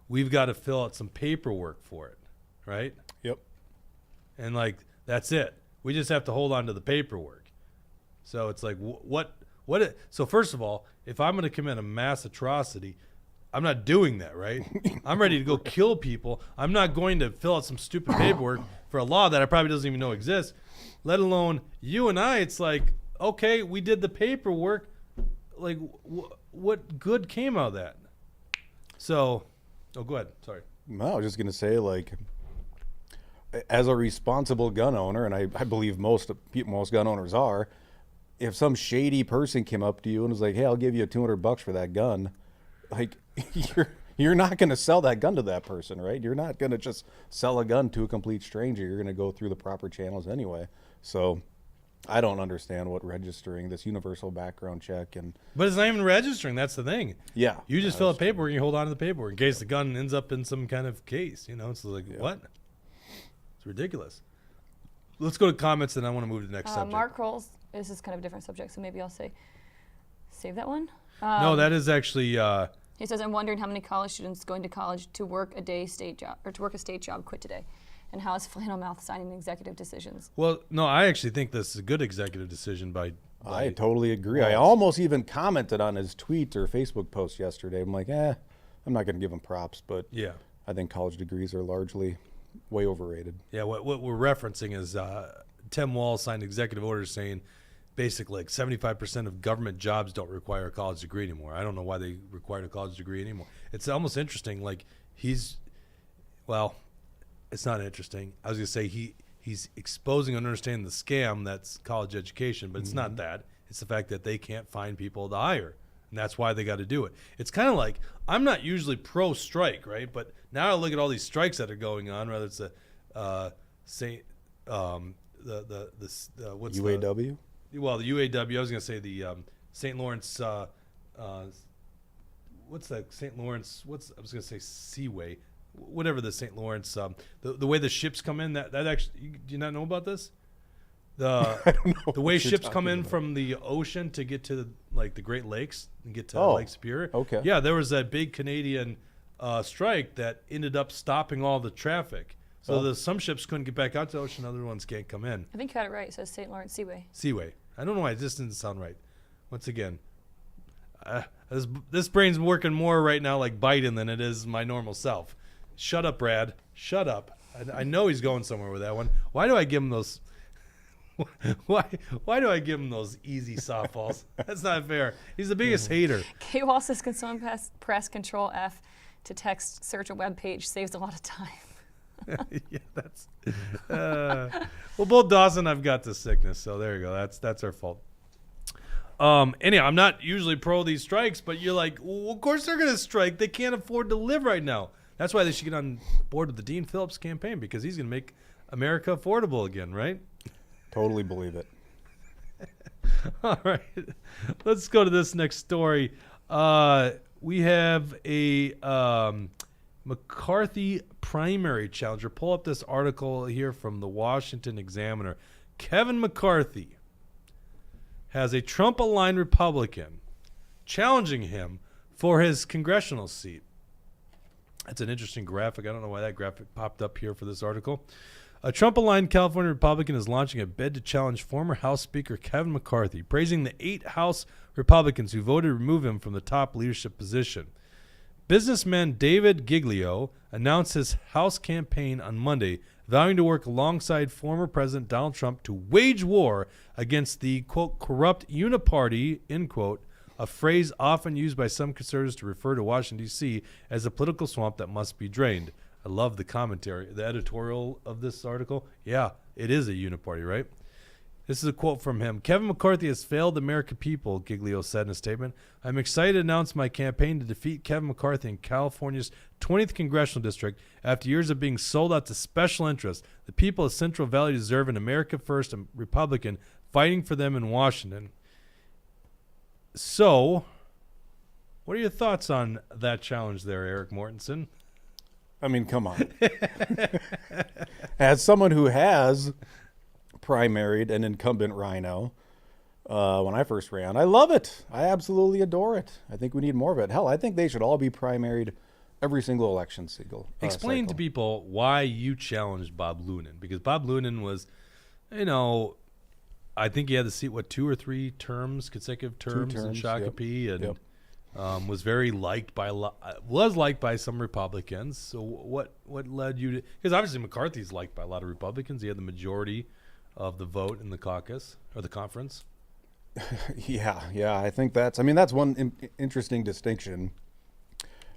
we've got to fill out some paperwork for it, right? Yep. And, like, that's it. We just have to hold on to the paperwork. So it's like, so first of all, if I'm going to commit a mass atrocity, I'm not doing that, right? I'm ready to go kill people. I'm not going to fill out some stupid paperwork for a law that I probably doesn't even know exists, let alone you and I. It's like, okay, we did the paperwork. Like, what good came out of that? So, go ahead. Sorry. No, I was just going to say, like, as a responsible gun owner, and I believe most gun owners are, if some shady person came up to you and was like, hey, I'll give you $200 for that gun, like, you're not going to sell that gun to that person, right? You're not going to just sell a gun to a complete stranger. You're going to go through the proper channels anyway. So I don't understand what registering this universal background check and But it's not even registering. That's the thing. yeah, You just fill out paperwork and you hold on to the paperwork in case the gun ends up in some kind of case. You know, it's like, what? It's ridiculous. Let's go to comments, and I want to move to the next subject. Mark Rolls, this is kind of a different subject, so maybe I'll save that one. No, that is actually He says, I'm wondering how many college students going to college to work a state job quit today, and how is Flannel Mouth signing executive decisions? well, no, I actually think this is a good executive decision by I totally agree. Walz. I almost even commented on his tweet or Facebook post yesterday. I'm like, I'm not going to give him props, but Yeah. I think college degrees are largely way overrated. Yeah, what we're referencing is Tim Walz signed executive orders saying basically like 75% of government jobs don't require a college degree anymore. I don't know why they require a college degree anymore. It's almost interesting. Like it's not interesting. I was going to say he's exposing and understanding the scam that's college education, but it's not that. It's the fact that they can't find people to hire, and that's why they got to do it. It's kind of like, I'm not usually pro-strike, right? But now I look at all these strikes that are going on, whether it's what's UAW? the UAW. I was going to say the St. Lawrence. What's that? St. Lawrence. I was going to say Seaway. Whatever the St. Lawrence. The way the ships come in. That actually. Do you not know about this? I don't know The way what you're ships come talking in about. from the ocean to get to the Great Lakes and get to Lake Superior. Okay. Yeah, there was that big Canadian strike that ended up stopping all the traffic. So some ships couldn't get back out to the ocean, other ones can't come in. I think you got it right. It says St. Lawrence Seaway. Seaway. I don't know why it just didn't sound right. Once again, this brain's working more right now like Biden than it is my normal self. Shut up, Brad. Shut up. I know he's going somewhere with that one. Why do I give him those? Why do I give him those easy softballs? That's not fair. He's the biggest hater. K. Wall says, can someone press Control F to text search a web page? Saves a lot of time. Yeah, that's. Well, both Dawson and I've got the sickness, so there you go. That's our fault. Anyhow, I'm not usually pro these strikes, but you're like, well, of course they're going to strike. They can't afford to live right now. That's why they should get on board with the Dean Phillips campaign, because he's going to make America affordable again, right? Totally believe it. All right. Let's go to this next story. We have a McCarthy primary challenger. Pull up this article here from the Washington Examiner. Kevin McCarthy has a Trump-aligned Republican challenging him for his congressional seat. That's an interesting graphic. I don't know why that graphic popped up here for this article. A Trump-aligned California Republican is launching a bid to challenge former House Speaker Kevin McCarthy, praising the 8 House Republicans who voted to remove him from the top leadership position. Businessman David Giglio announced his House campaign on Monday, vowing to work alongside former President Donald Trump to wage war against the, quote, corrupt uniparty, end quote, a phrase often used by some conservatives to refer to Washington, D.C. as a political swamp that must be drained. I love the commentary, the editorial of this article. Yeah, it is a uniparty, right? This is a quote from him. Kevin McCarthy has failed the American people, Giglio said in a statement. I'm excited to announce my campaign to defeat Kevin McCarthy in California's 20th Congressional District. After years of being sold out to special interests, the people of Central Valley deserve an America First Republican fighting for them in Washington. So, what are your thoughts on that challenge there, Eric Mortensen? I mean, come on. As someone who has primaried an incumbent rhino when I first ran, I love it. I absolutely adore it. I think we need more of it. Hell, I think they should all be primaried every single election cycle. Explain to people why you challenged Bob Lunan, because Bob Lunan was, I think he had the seat, 2 or 3 terms, consecutive terms in Shakopee, yep. and was very liked by was liked by some Republicans. So what led you to? Because obviously McCarthy's liked by a lot of Republicans. He had the majority of the vote in the caucus or the conference. Yeah. I think that's one interesting distinction.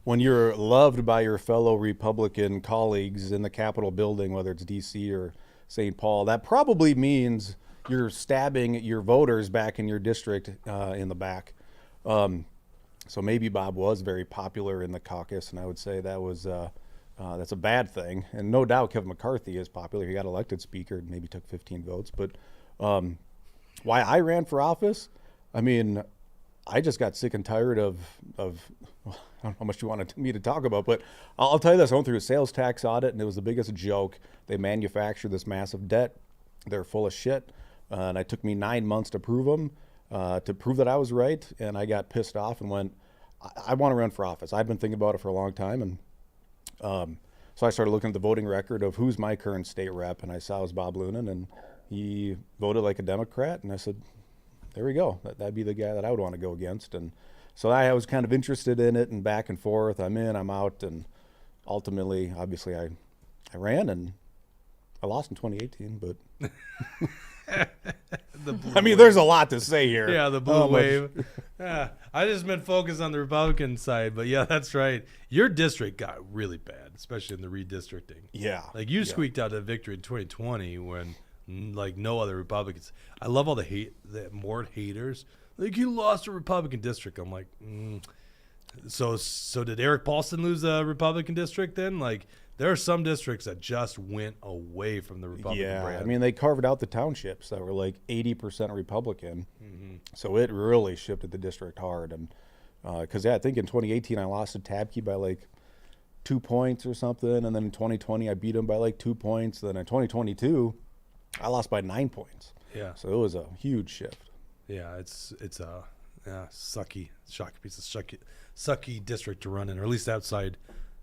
When you're loved by your fellow Republican colleagues in the Capitol building, whether it's D.C. or St. Paul, that probably means you're stabbing your voters back in your district in the back. So maybe Bob was very popular in the caucus, and I would say that was that's a bad thing. And no doubt Kevin McCarthy is popular. He got elected speaker, maybe took 15 votes. But why I ran for office, I mean, I just got sick and tired of I don't know how much you wanted me to talk about, but I'll tell you this. I went through a sales tax audit, and it was the biggest joke. They manufactured this massive debt. They're full of shit. And it took me 9 months to prove them, to prove that I was right. And I got pissed off and went, I want to run for office. I've been thinking about it for a long time. And so I started looking at the voting record of who's my current state rep. And I saw it was Bob Lunan, and he voted like a Democrat. And I said, there we go. That'd be the guy that I would want to go against. And so I was kind of interested in it and back and forth. I'm in, I'm out. And ultimately, obviously, I ran, and I lost in 2018, but I mean, there's a lot to say here. Yeah, the blue wave. Yeah, I just meant focus on the Republican side, but yeah, that's right. Your district got really bad, especially in the redistricting. Yeah. Like you squeaked out a victory in 2020 when like no other Republicans. I love all the Mort haters. Like, you lost a Republican district. I'm like, So did Eric Paulson lose a Republican district then? Like, there are some districts that just went away from the Republican brand. I mean, they carved out the townships that were like 80% Republican. Mm-hmm. So it really shifted the district hard. And because, I think in 2018 I lost to Tabke by like 2 points or something. And then in 2020 I beat him by like 2 points. Then in 2022 I lost by 9 points. Yeah. So it was a huge shift. Yeah, it's a sucky district to run in, or at least outside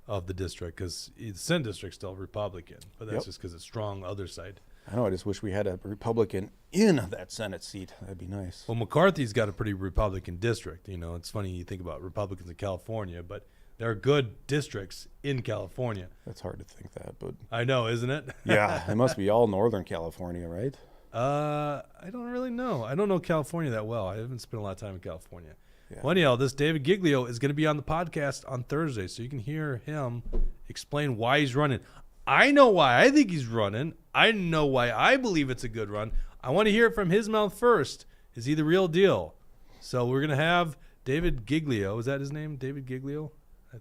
of the district, because the Senate district's still Republican, but that's just because it's strong other side. I know. I just wish we had a Republican in that Senate seat. That'd be nice. Well, McCarthy's got a pretty Republican district. You know, it's funny you think about Republicans in California, but there are good districts in California. That's hard to think that, but I know, isn't it? Yeah, it must be all Northern California, right? I don't really know. I don't know California that well. I haven't spent a lot of time in California. Yeah. Well, anyhow, this David Giglio is going to be on the podcast on Thursday, so you can hear him explain why he's running. I know why I think he's running. I know why I believe it's a good run. I want to hear it from his mouth first. Is he the real deal? So we're gonna have David Giglio. Is that his name? David Giglio? I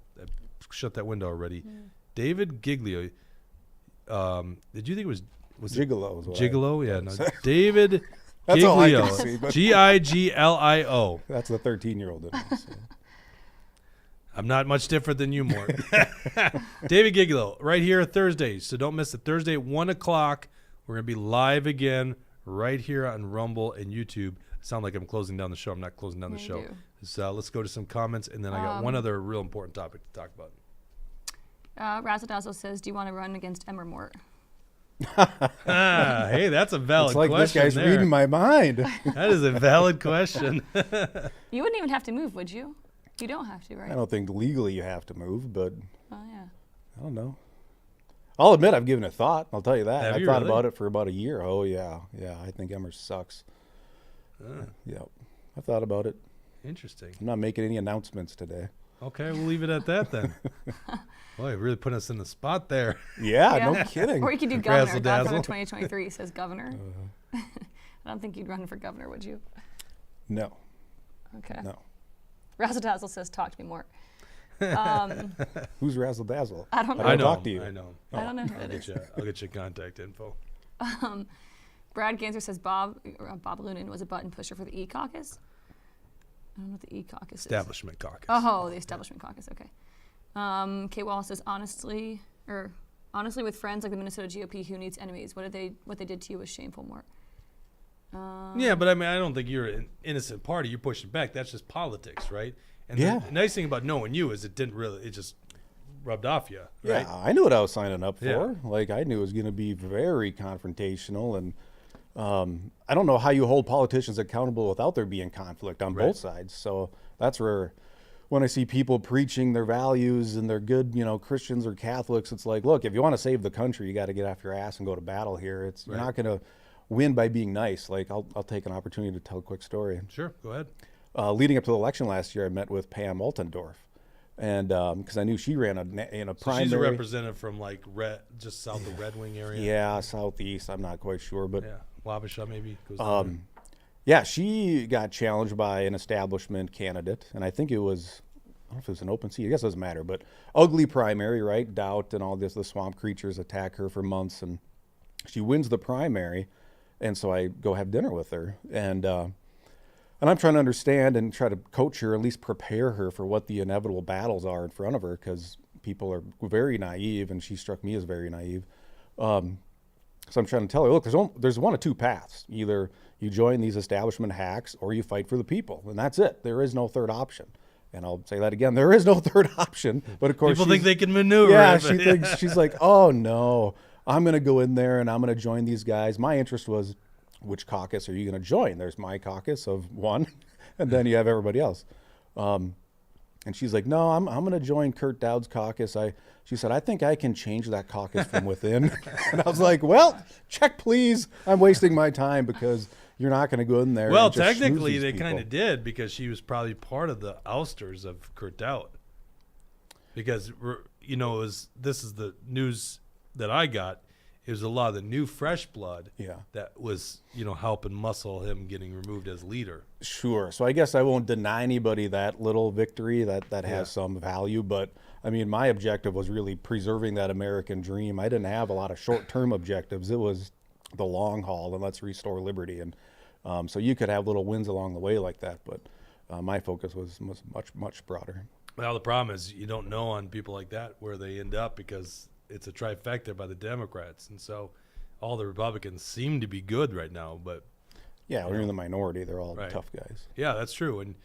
shut that window already. David Giglio. Did you think it was Gigolo. Is what Gigolo? Yeah, no. David That's all I Giglio. can see, but- Giglio. That's the 13-year-old in me. So. I'm not much different than you, Mort. David Giglio, right here Thursday. So don't miss it. Thursday at 1 o'clock. We're going to be live again right here on Rumble and YouTube. I sound like I'm closing down the show. I'm not closing down the Yeah, show. you do. So let's go to some comments, and then I got one other real important topic to talk about. Razzle Dazzle says, do you want to run against Emmer Mort? Hey, that's a valid It's like question. this guy's there. reading my mind. That is a valid question. You wouldn't even have to move, would you? You don't have to, right? I don't think legally you have to move, but Oh, yeah. I don't know. I'll admit I've given it thought. I'll tell you that. Have I you thought really? about it for about a year. Oh, yeah. Yeah, I think Emmer sucks. Yep. I thought about it. Interesting. I'm not making any announcements today. Okay, we'll leave it at that then. Boy, really putting us in the spot there. Yeah, no kidding. Or you could do governor. Razzle Godfather dazzle. 2023 says governor. I don't think you'd run for governor, would you? No, Okay. no. Razzle Dazzle says, talk to me more. Who's Razzle Dazzle? I don't know. I know. talk to you. I know. I don't know who I'll that get is. you. I'll get you contact info. Brad Ganser says Bob Lunin was a button pusher for the E-Caucus. I don't know what the E-Caucus is. Establishment Caucus. Oh, the Establishment Caucus. Okay. Kate Wallace says honestly, with friends like the Minnesota GOP, who needs enemies? What they did to you was shameful, Mort. Yeah, but I mean, I don't think you're an innocent party. You're pushing back. That's just politics, right? And Yeah. the nice thing about knowing you is it just rubbed off you, right? Yeah, I knew what I was signing up for. Yeah. Like, I knew it was going to be very confrontational. And I don't know how you hold politicians accountable without there being conflict on Right. both sides. So that's where, when I see people preaching their values and they're good, Christians or Catholics, it's like, look, if you want to save the country, you got to get off your ass and go to battle here. You're not going to win by being nice. Like, I'll take an opportunity to tell a quick story. Sure, go ahead. Leading up to the election last year, I met with Pam Altendorf, and because I knew she ran in a So primary. she's a representative from like just south of Red Wing area. Yeah, southeast. I'm not quite sure, but Yeah, Wabasha maybe. Goes down yeah, she got challenged by an establishment candidate, and I think it was, I don't know if it was an open seat. I guess it doesn't matter, but ugly primary, right? Doubt and all this. The swamp creatures attack her for months, and she wins the primary, and so I go have dinner with her, and I'm trying to understand and try to coach her, at least prepare her for what the inevitable battles are in front of her, because people are very naive, and she struck me as very naive. So I'm trying to tell her, look, there's one of two paths. Either you join these establishment hacks or you fight for the people, and that's it. There is no third option. And I'll say that again. There is no third option. But of course, People think they can maneuver. yeah, it, but- she thinks, she's like, oh no, I'm going to go in there and I'm going to join these guys. My interest was, which caucus are you going to join? There's my caucus of one, and then you have everybody else. And she's like, no, I'm going to join Kurt Dowd's caucus. She said, I think I can change that caucus from within. And I was like, well, check please. I'm wasting my time because you're not going to go in there. Well, and just schmooze technically, these they people. kind of did because she was probably part of the ousters of Kurt Dowd. Because this is the news that I got. It was a lot of the new fresh blood Yeah. that was helping muscle him getting removed as leader. Sure. So I guess I won't deny anybody that little victory that Yeah. has some value. But I mean, my objective was really preserving that American dream. I didn't have a lot of short-term objectives. It was the long haul and let's restore liberty. And so you could have little wins along the way like that. But my focus was much, much broader. Well, the problem is you don't know on people like that where they end up because it's a trifecta by the Democrats. And so all the Republicans seem to be good right now. But, Yeah, we're in the minority. They're all Right. tough guys. yeah, that's true. And,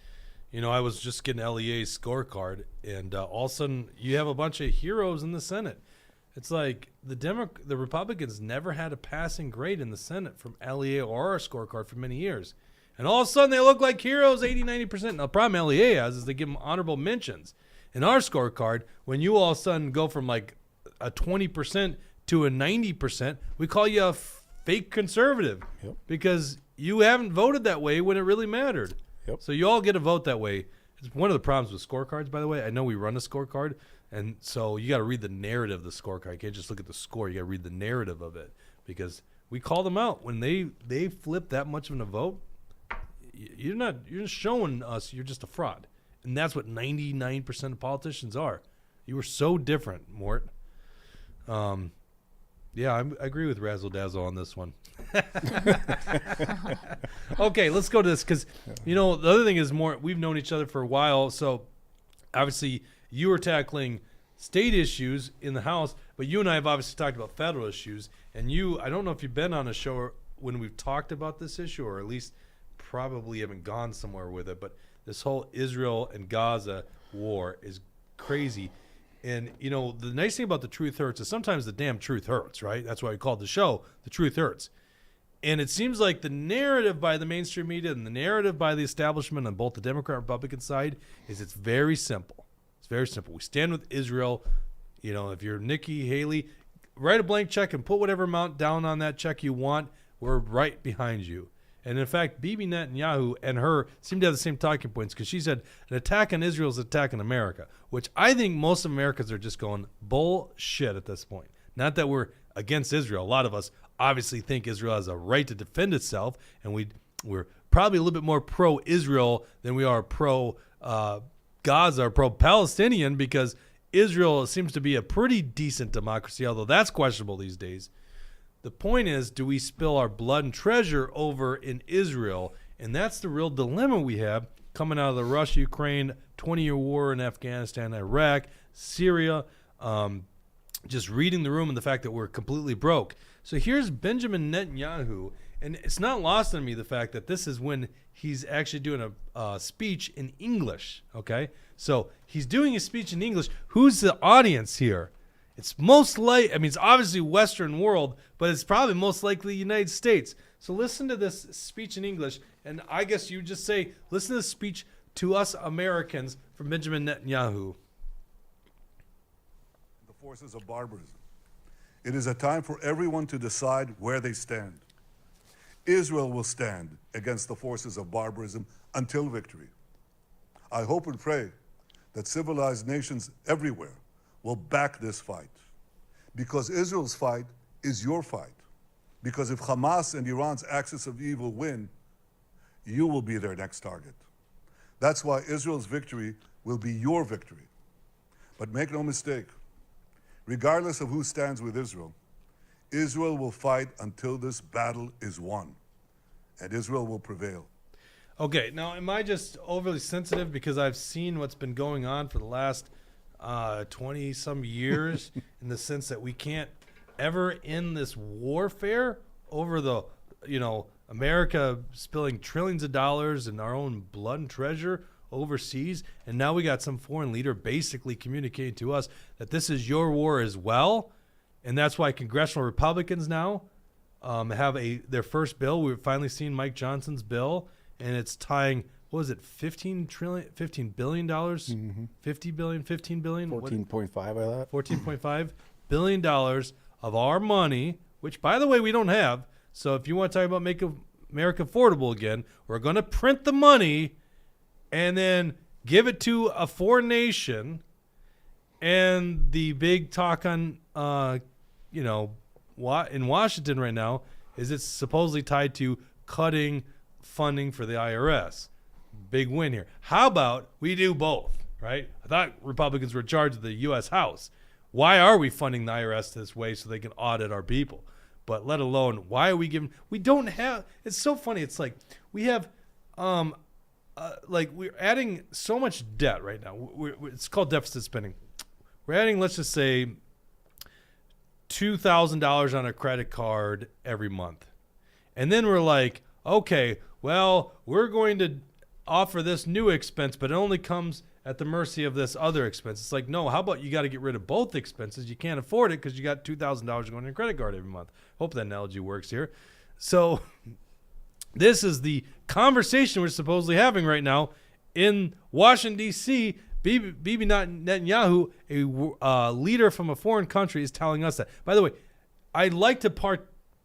I was just getting LEA's scorecard, and all of a sudden you have a bunch of heroes in the Senate. It's like the Republicans never had a passing grade in the Senate from LEA or our scorecard for many years. And all of a sudden they look like heroes 80, 90%. Now, the problem LEA has is they give them honorable mentions. In our scorecard, when you all of a sudden go from like a 20% to a 90%, we call you a fake conservative. Yep. Because you haven't voted that way when it really mattered. Yep. So you all get a vote that way. It's one of the problems with scorecards, by the way. I know we run a scorecard, and so you got to read the narrative of the scorecard. You can't just look at the score. You got to read the narrative of it because we call them out when they flip that much of a vote. You're showing us you're just a fraud, and that's what 99% of politicians are. You were so different, Mort. Yeah, I agree with Razzle Dazzle on this one. Okay, let's go to this because, the other thing is, Mort, we've known each other for a while, so obviously you were tackling state issues in the House, but you and I have obviously talked about federal issues, and I don't know if you've been on a show when we've talked about this issue, or at least probably haven't gone somewhere with it, but this whole Israel and Gaza war is crazy. And, the nice thing about The Truth Hurts is sometimes the damn truth hurts, right? That's why we called the show The Truth Hurts. And it seems like the narrative by the mainstream media and the narrative by the establishment on both the Democrat and Republican side is it's very simple. It's very simple. We stand with Israel. If you're Nikki Haley, write a blank check and put whatever amount down on that check you want. We're right behind you. And in fact, Bibi Netanyahu and her seem to have the same talking points because she said an attack on Israel is an attack on America, which I think most Americans are just going bullshit at this point. Not that we're against Israel. A lot of us obviously think Israel has a right to defend itself, and we're probably a little bit more pro-Israel than we are pro-Gaza or pro-Palestinian because Israel seems to be a pretty decent democracy, although that's questionable these days. The point is, do we spill our blood and treasure over in Israel? And that's the real dilemma we have coming out of the Russia-Ukraine 20-year war in Afghanistan, Iraq, Syria, just reading the room and the fact that we're completely broke. So here's Benjamin Netanyahu, and it's not lost on me the fact that this is when he's actually doing a speech in English, okay? So he's doing a speech in English. Who's the audience here? It's it's obviously Western world, but it's probably most likely the United States. So listen to this speech in English, and I guess you just say, listen to this speech to us Americans from Benjamin Netanyahu. The forces of barbarism. It is a time for everyone to decide where they stand. Israel will stand against the forces of barbarism until victory. I hope and pray that civilized nations everywhere will back this fight, because Israel's fight is your fight. Because if Hamas and Iran's axis of evil win, you will be their next target. That's why Israel's victory will be your victory. But make no mistake, regardless of who stands with Israel, Israel will fight until this battle is won, and Israel will prevail. Okay, now am I just overly sensitive because I've seen what's been going on for the last 20-some years in the sense that we can't ever end this warfare over the, America spilling trillions of dollars in our own blood and treasure overseas, and now we got some foreign leader basically communicating to us that this is your war as well, and that's why congressional Republicans now have their first bill. We've finally seen Mike Johnson's bill, and it's tying, what was it, $15 billion? Mm-hmm. 50 billion, 15 billion? 14.5 I thought. $14.5 billion of our money, which, by the way, we don't have. So if you want to talk about make America affordable again, we're going to print the money and then give it to a foreign nation. And the big talk on, in Washington right now is it's supposedly tied to cutting funding for the IRS. Big win here. How about we do both, right? I thought Republicans were in charge of the U.S. House. Why are we funding the IRS this way so they can audit our people? But let alone, why are we giving? We don't have. It's so funny. It's like we have, we're adding so much debt right now. It's called deficit spending. We're adding, let's just say, $2,000 on a credit card every month, and then we're like, okay, well, we're going to offer this new expense, but it only comes at the mercy of this other expense. It's like, no, how about you got to get rid of both expenses? You can't afford it because you got $2,000 going on your credit card every month. Hope that analogy works here. So this is the conversation we're supposedly having right now in Washington, D.C. Bibi Netanyahu, a leader from a foreign country, is telling us that. By the way, I'd like to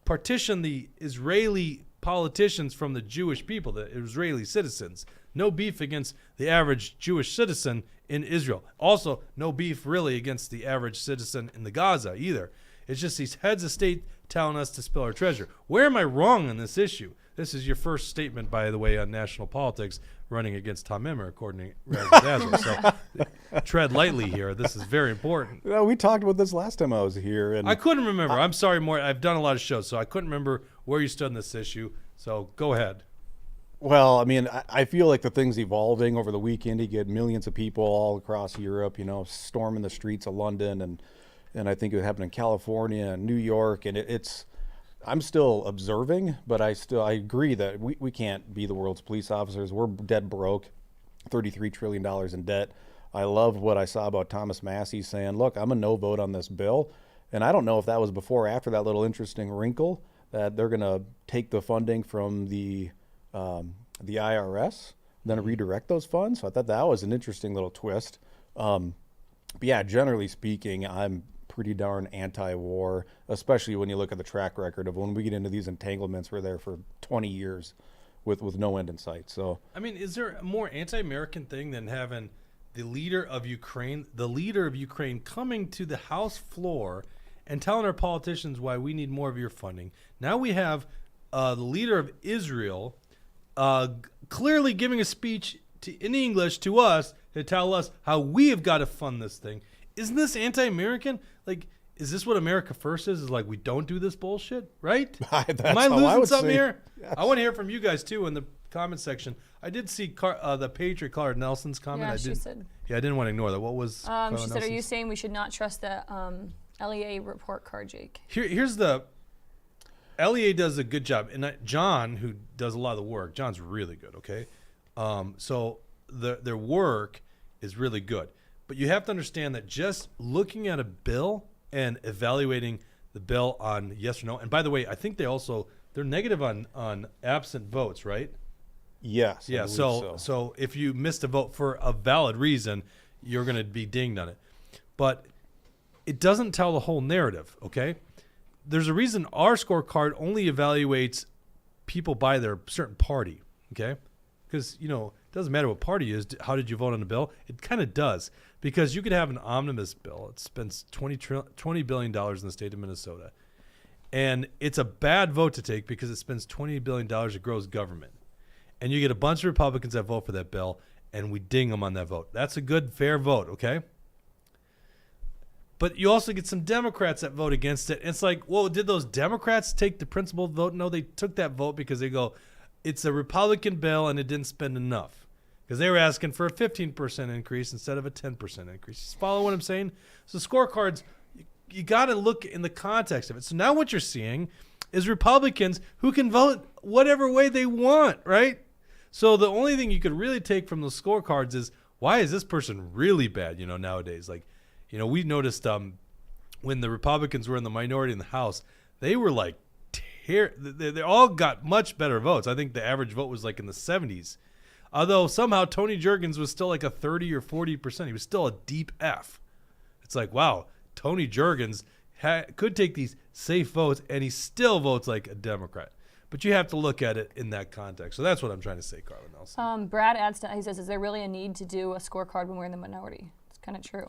partition the Israeli politicians from the Jewish people, the Israeli citizens. No beef against the average Jewish citizen in Israel. Also, no beef really against the average citizen in the Gaza either. It's just these heads of state telling us to spill our treasure. Where am I wrong on this issue? This is your first statement, by the way, on national politics, running against Tom Emmer, according to Razzle-Dazzle. So tread lightly here. This is very important. Yeah, we talked about this last time I was here. And I couldn't remember. I'm sorry, Maury. I've done a lot of shows, so I couldn't remember where you stood on this issue. So go ahead. Well, I mean, I feel like the thing's evolving over the weekend. You get millions of people all across Europe, storming the streets of London, and I think it happened in California and New York, and I'm still observing, but I agree that we can't be the world's police officers. We're dead broke, $33 trillion in debt. I love what I saw about Thomas Massey saying, look, I'm a no vote on this bill, and I don't know if that was before or after that little interesting wrinkle that they're going to take the funding from the IRS, then redirect those funds. So I thought that was an interesting little twist. But yeah, generally speaking, I'm pretty darn anti-war, especially when you look at the track record of when we get into these entanglements, we're there for 20 years with no end in sight. So I mean, is there a more anti-American thing than having the leader of Ukraine coming to the House floor and telling our politicians why we need more of your funding? Now we have the leader of Israel clearly giving a speech in English to us to tell us how we have got to fund this thing. Isn't this anti-American? Like, is this what America First is? Is like, we don't do this bullshit, right? Am I losing something here? Yes. I want to hear from you guys, too, in the comment section. I did see the Patriot Clara Nelson's comment. Yeah, she said. Yeah, I didn't want to ignore that. What was she said, are you saying we should not trust the LEA report card, Jake? Here's the... LEA does a good job. And John, who does a lot of the work, John's really good, okay? So their work is really good. But you have to understand that just looking at a bill and evaluating the bill on yes or no, and by the way, I think they're negative on absent votes, right? Yes. Yeah. So if you missed a vote for a valid reason, you're going to be dinged on it. But it doesn't tell the whole narrative, okay? There's a reason our scorecard only evaluates people by their certain party, okay? Because, it doesn't matter what party it is. How did you vote on the bill? It kind of does, because you could have an omnibus bill. It spends $20 billion in the state of Minnesota. And it's a bad vote to take because it spends $20 billion to grows government. And you get a bunch of Republicans that vote for that bill, and we ding them on that vote. That's a good, fair vote, okay? But you also get some Democrats that vote against it. And it's like, well, did those Democrats take the principled vote? No, they took that vote because they go, it's a Republican bill and it didn't spend enough. Because they were asking for a 15% increase instead of a 10% increase. You follow what I'm saying? So scorecards, you got to look in the context of it. So now what you're seeing is Republicans who can vote whatever way they want, right? So the only thing you could really take from those scorecards is, why is this person really bad, nowadays? Like, we noticed when the Republicans were in the minority in the House, they were like, they all got much better votes. I think the average vote was like in the 70s. Although somehow Tony Jurgens was still like a 30 or 40%. He was still a deep F. It's like, wow, Tony Jurgens could take these safe votes, and he still votes like a Democrat. But you have to look at it in that context. So that's what I'm trying to say, Carla Nelson. Brad adds to, he says, is there really a need to do a scorecard when we're in the minority? It's kind of true.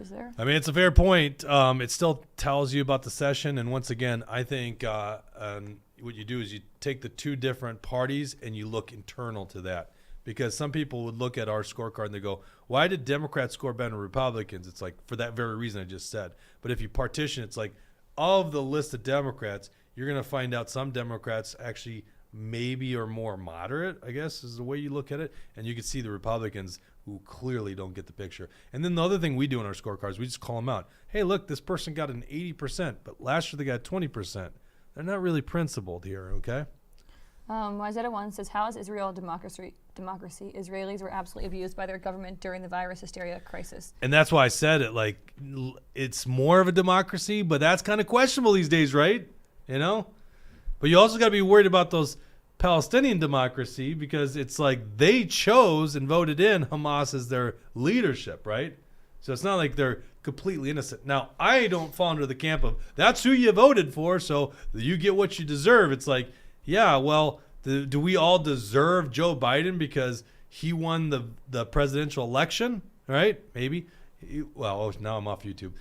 Is there? I mean, it's a fair point. It still tells you about the session. And once again, I think what you do is you take the two different parties and you look internal to that. Because some people would look at our scorecard and they go, why did Democrats score better than Republicans? It's like, for that very reason I just said. But if you partition, it's like, of the list of Democrats, you're going to find out some Democrats actually maybe are more moderate, I guess, is the way you look at it. And you can see the Republicans who clearly don't get the picture. And then the other thing we do in our scorecards, we just call them out. Hey, look, this person got an 80%, but last year they got 20%. They're not really principled here, okay? YZ1 says, how is Israel a democracy? Israelis were absolutely abused by their government during the virus hysteria crisis. And that's why I said it, like, it's more of a democracy, but that's kind of questionable these days, right? But you also got to be worried about those Palestinian democracy, because it's like they chose and voted in Hamas as their leadership, right? So it's not like they're completely innocent. Now, I don't fall into the camp of that's who you voted for, so you get what you deserve. It's like, yeah, well, do we all deserve Joe Biden because he won the presidential election, right? Maybe. Well, now I'm off YouTube.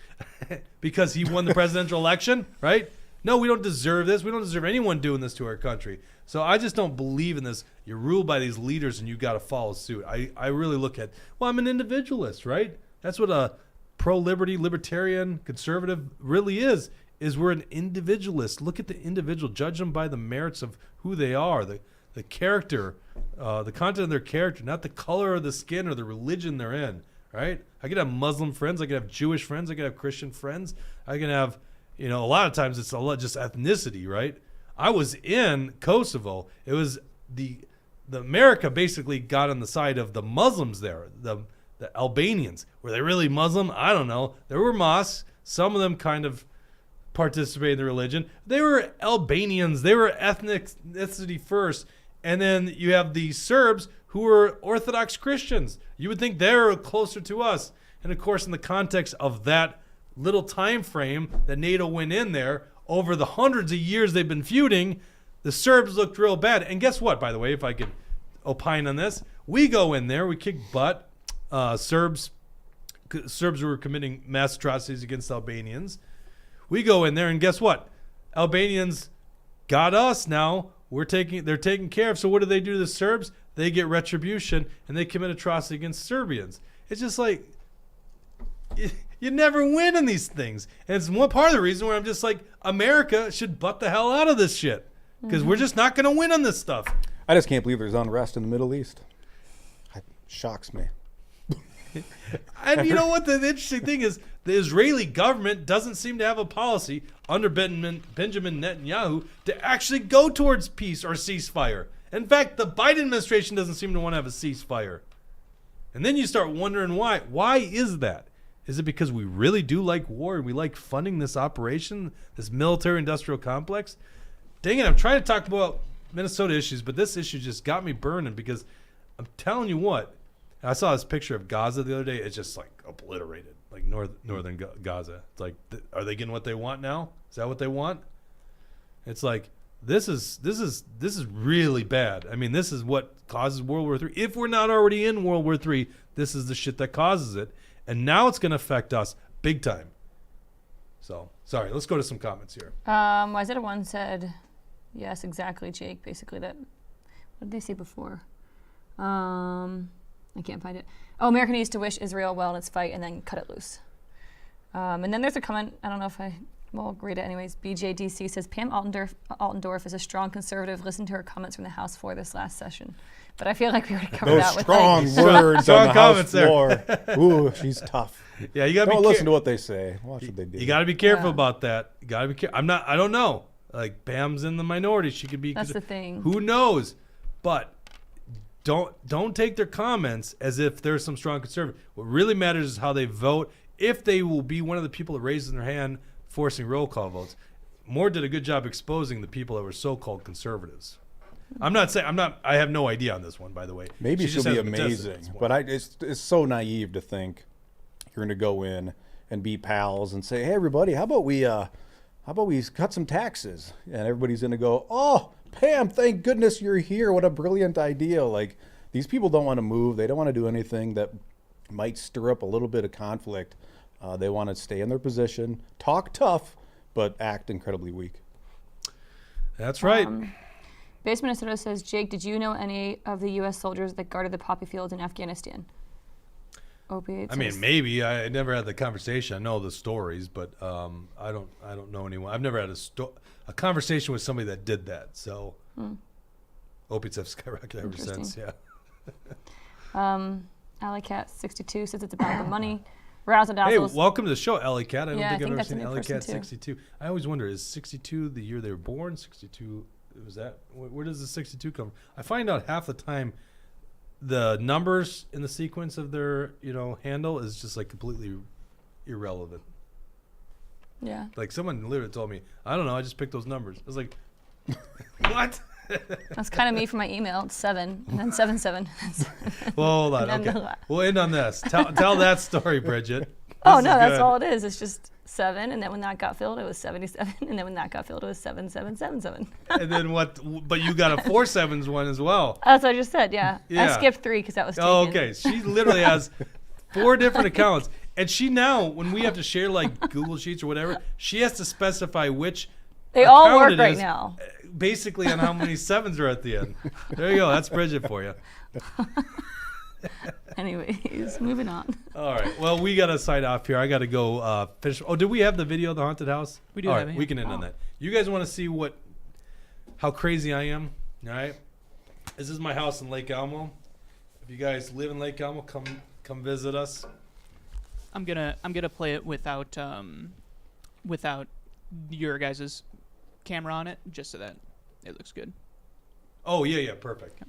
Because he won the presidential election, right? No, we don't deserve this. We don't deserve anyone doing this to our country. So I just don't believe in this. You're ruled by these leaders and you got to follow suit. I really look at, well, I'm an individualist, right? That's what a pro-liberty, libertarian, conservative really is we're an individualist. Look at the individual. Judge them by the merits of who they are, the character, the content of their character, not the color of the skin or the religion they're in, right? I could have Muslim friends. I could have Jewish friends. I could have Christian friends. I can have, a lot of times it's a lot just ethnicity, right? I was in Kosovo. It was the America basically got on the side of the Muslims there, the Albanians. Were they really Muslim? I don't know. There were mosques. Some of them kind of participated in the religion. They were Albanians. They were ethnicity first. And then you have the Serbs who were Orthodox Christians. You would think they're closer to us. And of course, in the context of that little time frame that NATO went in there, over the hundreds of years they've been feuding, the Serbs looked real bad. And guess what, by the way, if I could opine on this, we go in there, we kick butt. Serbs were committing mass atrocities against Albanians. We go in there, and guess what? Albanians got us now. They're taken care of. So what do they do to the Serbs? They get retribution, and they commit atrocity against Serbians. It's just like, you never win in these things. And it's one part of the reason where I'm just like, America should butt the hell out of this shit. Because we're just not going to win on this stuff. I just can't believe there's unrest in the Middle East. It shocks me. And you know what the interesting thing is? The Israeli government doesn't seem to have a policy under Benjamin Netanyahu to actually go towards peace or ceasefire. In fact, the Biden administration doesn't seem to want to have a ceasefire. And then you start wondering why. Why is that? Is it because we really do like war and we like funding this operation, this military-industrial complex? Dang it, I'm trying to talk about Minnesota issues, but this issue just got me burning because I'm telling you what, I saw this picture of Gaza the other day. It's just like obliterated, like northern Gaza. It's like, are they getting what they want now? Is that what they want? It's like this is really bad. I mean, this is what causes World War III. If we're not already in World War III, this is the shit that causes it, and now it's going to affect us big time. So sorry. Let's go to some comments here. YZ1 said, "Yes, exactly, Jake." Basically, that. What did they say before? I can't find it. Oh, America needs to wish Israel well in its fight and then cut it loose. And then there's a comment. I don't know if I will read it anyways. BJDC says, Pam Altendorf is a strong conservative. Listen to her comments from the House floor this last session. But I feel like we already covered that with strong words strong on the comments House floor. Ooh, she's tough. Yeah, you got to Don't be listen to what they say. Watch what they do. You got to be careful Yeah. about that. You got to be careful. I don't know. Like, Pam's in the minority. She could be. That's the thing. Who knows? But don't take their comments as if they're some strong conservative. What really matters is how they vote. If they will be one of the people that raises their hand, forcing roll call votes. Moore did a good job exposing the people that were so-called conservatives. I have no idea on this one, by the way. Maybe She she'll just be hasn't contested amazing, this one. but it's so naive to think you're going to go in and be pals and say, "Hey, everybody, how about we cut some taxes?" And everybody's going to go, "Oh, Pam, thank goodness you're here. What a brilliant idea!" Like, these people don't want to move. They don't want to do anything that might stir up a little bit of conflict. They want to stay in their position, talk tough, but act incredibly weak. That's right. Base Minnesota says, Jake, did you know any of the U.S. soldiers that guarded the poppy fields in Afghanistan? Opiates. I mean, maybe. I never had the conversation. I know the stories, but I don't know anyone. I've never had a conversation with somebody that did that. So opiates have skyrocketed ever since. Yeah. Alleycat62 says it's about the money. Razzle Hey, dazzles. welcome to the show, Alley Cat. I don't Yeah, I think I've think ever that's a seen new Alley person Cat too. 62. I always wonder, is 62 the year they were born? 62, was that? Where does the 62 come from? I find out half the time the numbers in the sequence of their, handle is just like completely irrelevant. Yeah. Like someone literally told me, I don't know, I just picked those numbers. I was like, what? That's kind of me for my email. It's 7 and then 77. Well, hold on. And then Okay. the We'll end on this. Tell that story, Bridget. Oh, This no, is that's good. all it is. It's just 7, and then when that got filled, it was 77, and then when that got filled, it was 7777. And then what? But you got a 4 sevens one as well. That's what I just said, yeah. I Yeah. skipped 3 because that was taken. Oh, okay. She literally has 4 different accounts. And she now, when we have to share like Google Sheets or whatever, she has to specify which They all count work it right is now. basically on how many sevens are at the end. There you go. That's Bridget for you. Anyways, moving on. All right. Well, we got to sign off here. I got to go finish. Oh, did we have the video of the haunted house? We do All have right, it, we yeah. can end on that. You guys want to see how crazy I am? All right. This is my house in Lake Elmo. If you guys live in Lake Elmo, come visit us. I'm gonna play it without your guys' camera on it, just so that it looks good. Oh yeah, perfect.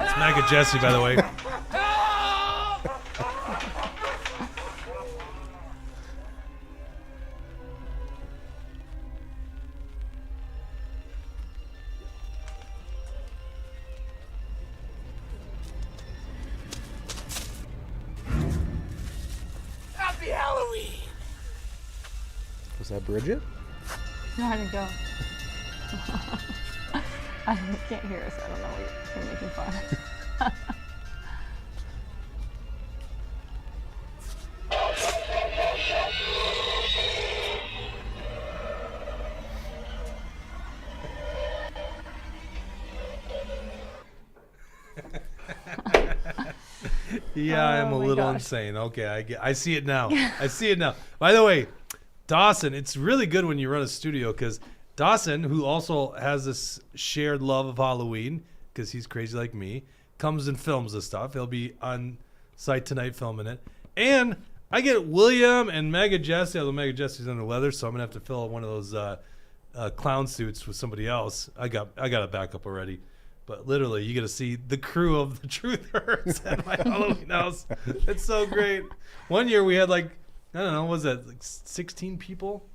It's Mega Jesse, by the way. Happy Halloween! Was that Bridget? No, I didn't go. I can't hear us. I don't know what you're making fun. Yeah, I'm a Oh my little gosh. insane. Okay, I see it now. I see it now. By the way, Dawson, it's really good when you run a studio because Dawson, who also has this shared love of Halloween because he's crazy like me, comes and films this stuff. He'll be on site tonight filming it. And I get William and Mega Jesse, although Mega Jesse's under weather, so I'm going to have to fill out one of those clown suits with somebody else. I got a backup already. But literally, you get to see the crew of the Truthers at my Halloween house. It's so great. One year we had I don't know, what was that, 16 people?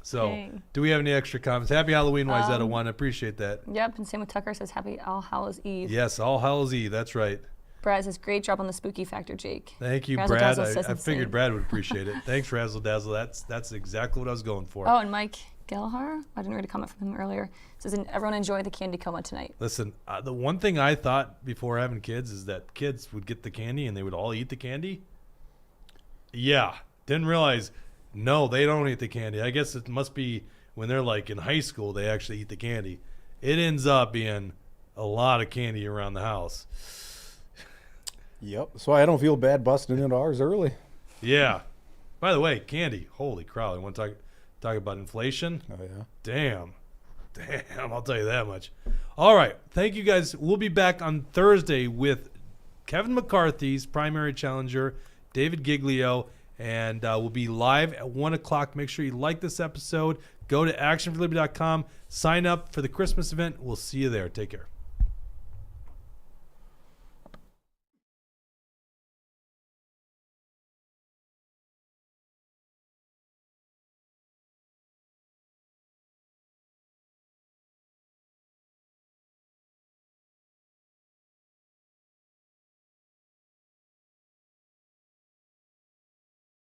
So, Dang. do we have any extra comments? Happy Halloween, Wyzetta 1. I appreciate that. Yep, and same with Tucker says Happy All Hallows Eve. Yes, All Hallows Eve. That's right. Brad says great job on the spooky factor, Jake. Thank you, Razzle Brad. Dazzle says I insane. figured Brad would appreciate it. Thanks, Razzle Dazzle. That's exactly what I was going for. Oh, and Mike Gelhar, I didn't read a comment from him earlier, says everyone enjoy the candy coma tonight. Listen, the one thing I thought before having kids is that kids would get the candy and they would all eat the candy. Yeah, didn't realize. No, they don't eat the candy. I guess it must be when they're in high school they actually eat the candy. It ends up being a lot of candy around the house. Yep. So I don't feel bad busting into ours early. Yeah. By the way, candy. Holy crap! I want to talk about inflation. Oh yeah. Damn, I'll tell you that much. All right, thank you guys. We'll be back on Thursday with Kevin McCarthy's primary challenger, David Giglio, and we'll be live at 1 o'clock. Make sure you like this episode. Go to actionforliberty.com. Sign up for the Christmas event. We'll see you there. Take care.